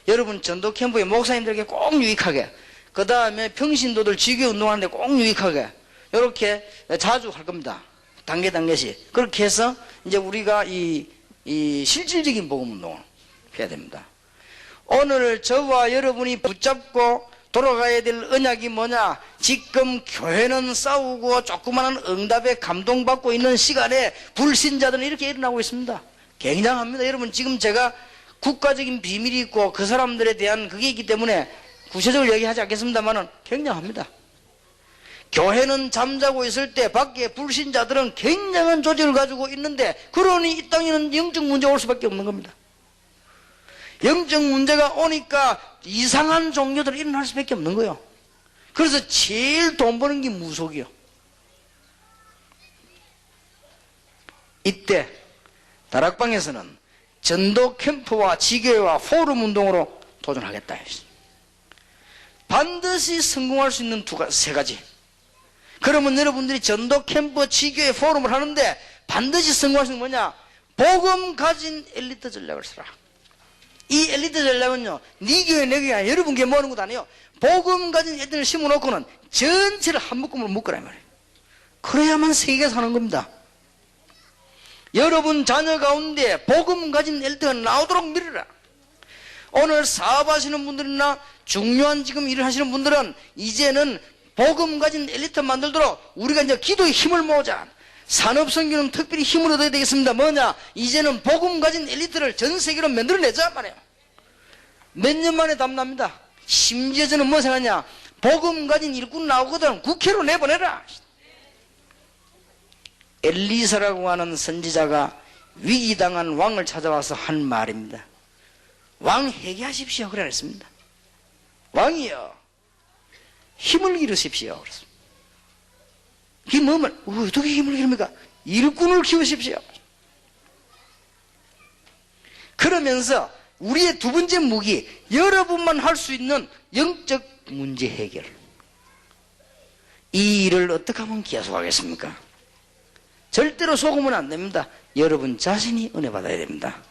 여러분 전도 캠프의 목사님들에게 꼭 유익하게, 그 다음에 평신도들 지교 운동하는데 꼭 유익하게 이렇게 자주 할 겁니다. 단계씩. 그렇게 해서 이제 우리가 이 실질적인 복음 운동을 해야 됩니다. 오늘 저와 여러분이 붙잡고 돌아가야 될 언약이 뭐냐? 지금 교회는 싸우고 조그마한 응답에 감동받고 있는 시간에 불신자들은 이렇게 일어나고 있습니다. 굉장합니다. 여러분, 지금 제가 국가적인 비밀이 있고 그 사람들에 대한 그게 있기 때문에 구체적으로 얘기하지 않겠습니다만은 굉장합니다. 교회는 잠자고 있을 때 밖에 불신자들은 굉장한 조직을 가지고 있는데, 그러니 이 땅에는 영적 문제가 올 수밖에 없는 겁니다. 영적 문제가 오니까 이상한 종교들이 일어날 수밖에 없는 거예요. 그래서 제일 돈 버는 게 무속이요. 이때 다락방에서는 전도 캠프와 지교회와 포럼 운동으로 도전하겠다 했어요. 반드시 성공할 수 있는 세 가지. 그러면 여러분들이 전도 캠프, 지교회, 포럼을 하는데 반드시 성공할 수 있는 뭐냐? 복음 가진 엘리트 전략을 써라. 이 엘리트 전략은요, 네 교회, 내 교회, 여러분 교회 모으는 것도 아니에요. 복음 가진 애들을 심어놓고는 전체를 한 묶음으로 묶으라 말이에요. 그래야만 세계가 사는 겁니다. 여러분 자녀 가운데 복음 가진 엘리트가 나오도록 밀어라. 오늘 사업하시는 분들이나 중요한 지금 일을 하시는 분들은 이제는 복음 가진 엘리트 만들도록 우리가 이제 기도에 힘을 모으자. 산업선교는 특별히 힘을 얻어야 되겠습니다. 뭐냐? 이제는 복음 가진 엘리트를 전 세계로 만들어내자 말이에요. 몇 년 만에 답납니다. 심지어 저는 뭐 생각하냐? 복음 가진 일꾼 나오거든. 국회로 내보내라. 엘리사라고 하는 선지자가 위기당한 왕을 찾아와서 한 말입니다. 왕 회개하십시오. 그래 그랬습니다. 왕이여, 힘을 기르십시오. 그랬습니다. 그게 뭐 말? 어떻게 힘을 기릅니까? 일꾼을 키우십시오. 그러면서 우리의 두 번째 무기, 여러분만 할 수 있는 영적 문제 해결. 이 일을 어떻게 하면 계속하겠습니까? 절대로 속으면 안 됩니다. 여러분 자신이 은혜 받아야 됩니다.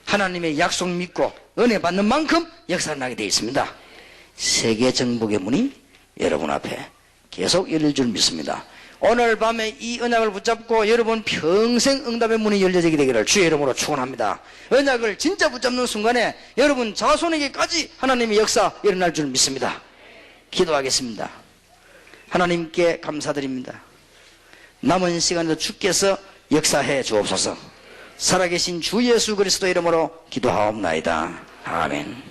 하나님의 약속 믿고 은혜 받는 만큼 역사가 나게 되어 있습니다. 세계 정복의 문이 여러분 앞에 계속 열릴 줄 믿습니다. 오늘 밤에 이 언약을 붙잡고 여러분 평생 응답의 문이 열려지게 되기를 주의 이름으로 축원합니다. 언약을 진짜 붙잡는 순간에 여러분 자손에게까지 하나님의 역사 일어날 줄 믿습니다. 기도하겠습니다. 하나님께 감사드립니다. 남은 시간에도 주께서 역사해 주옵소서. 살아계신 주 예수 그리스도 이름으로 기도하옵나이다. 아멘.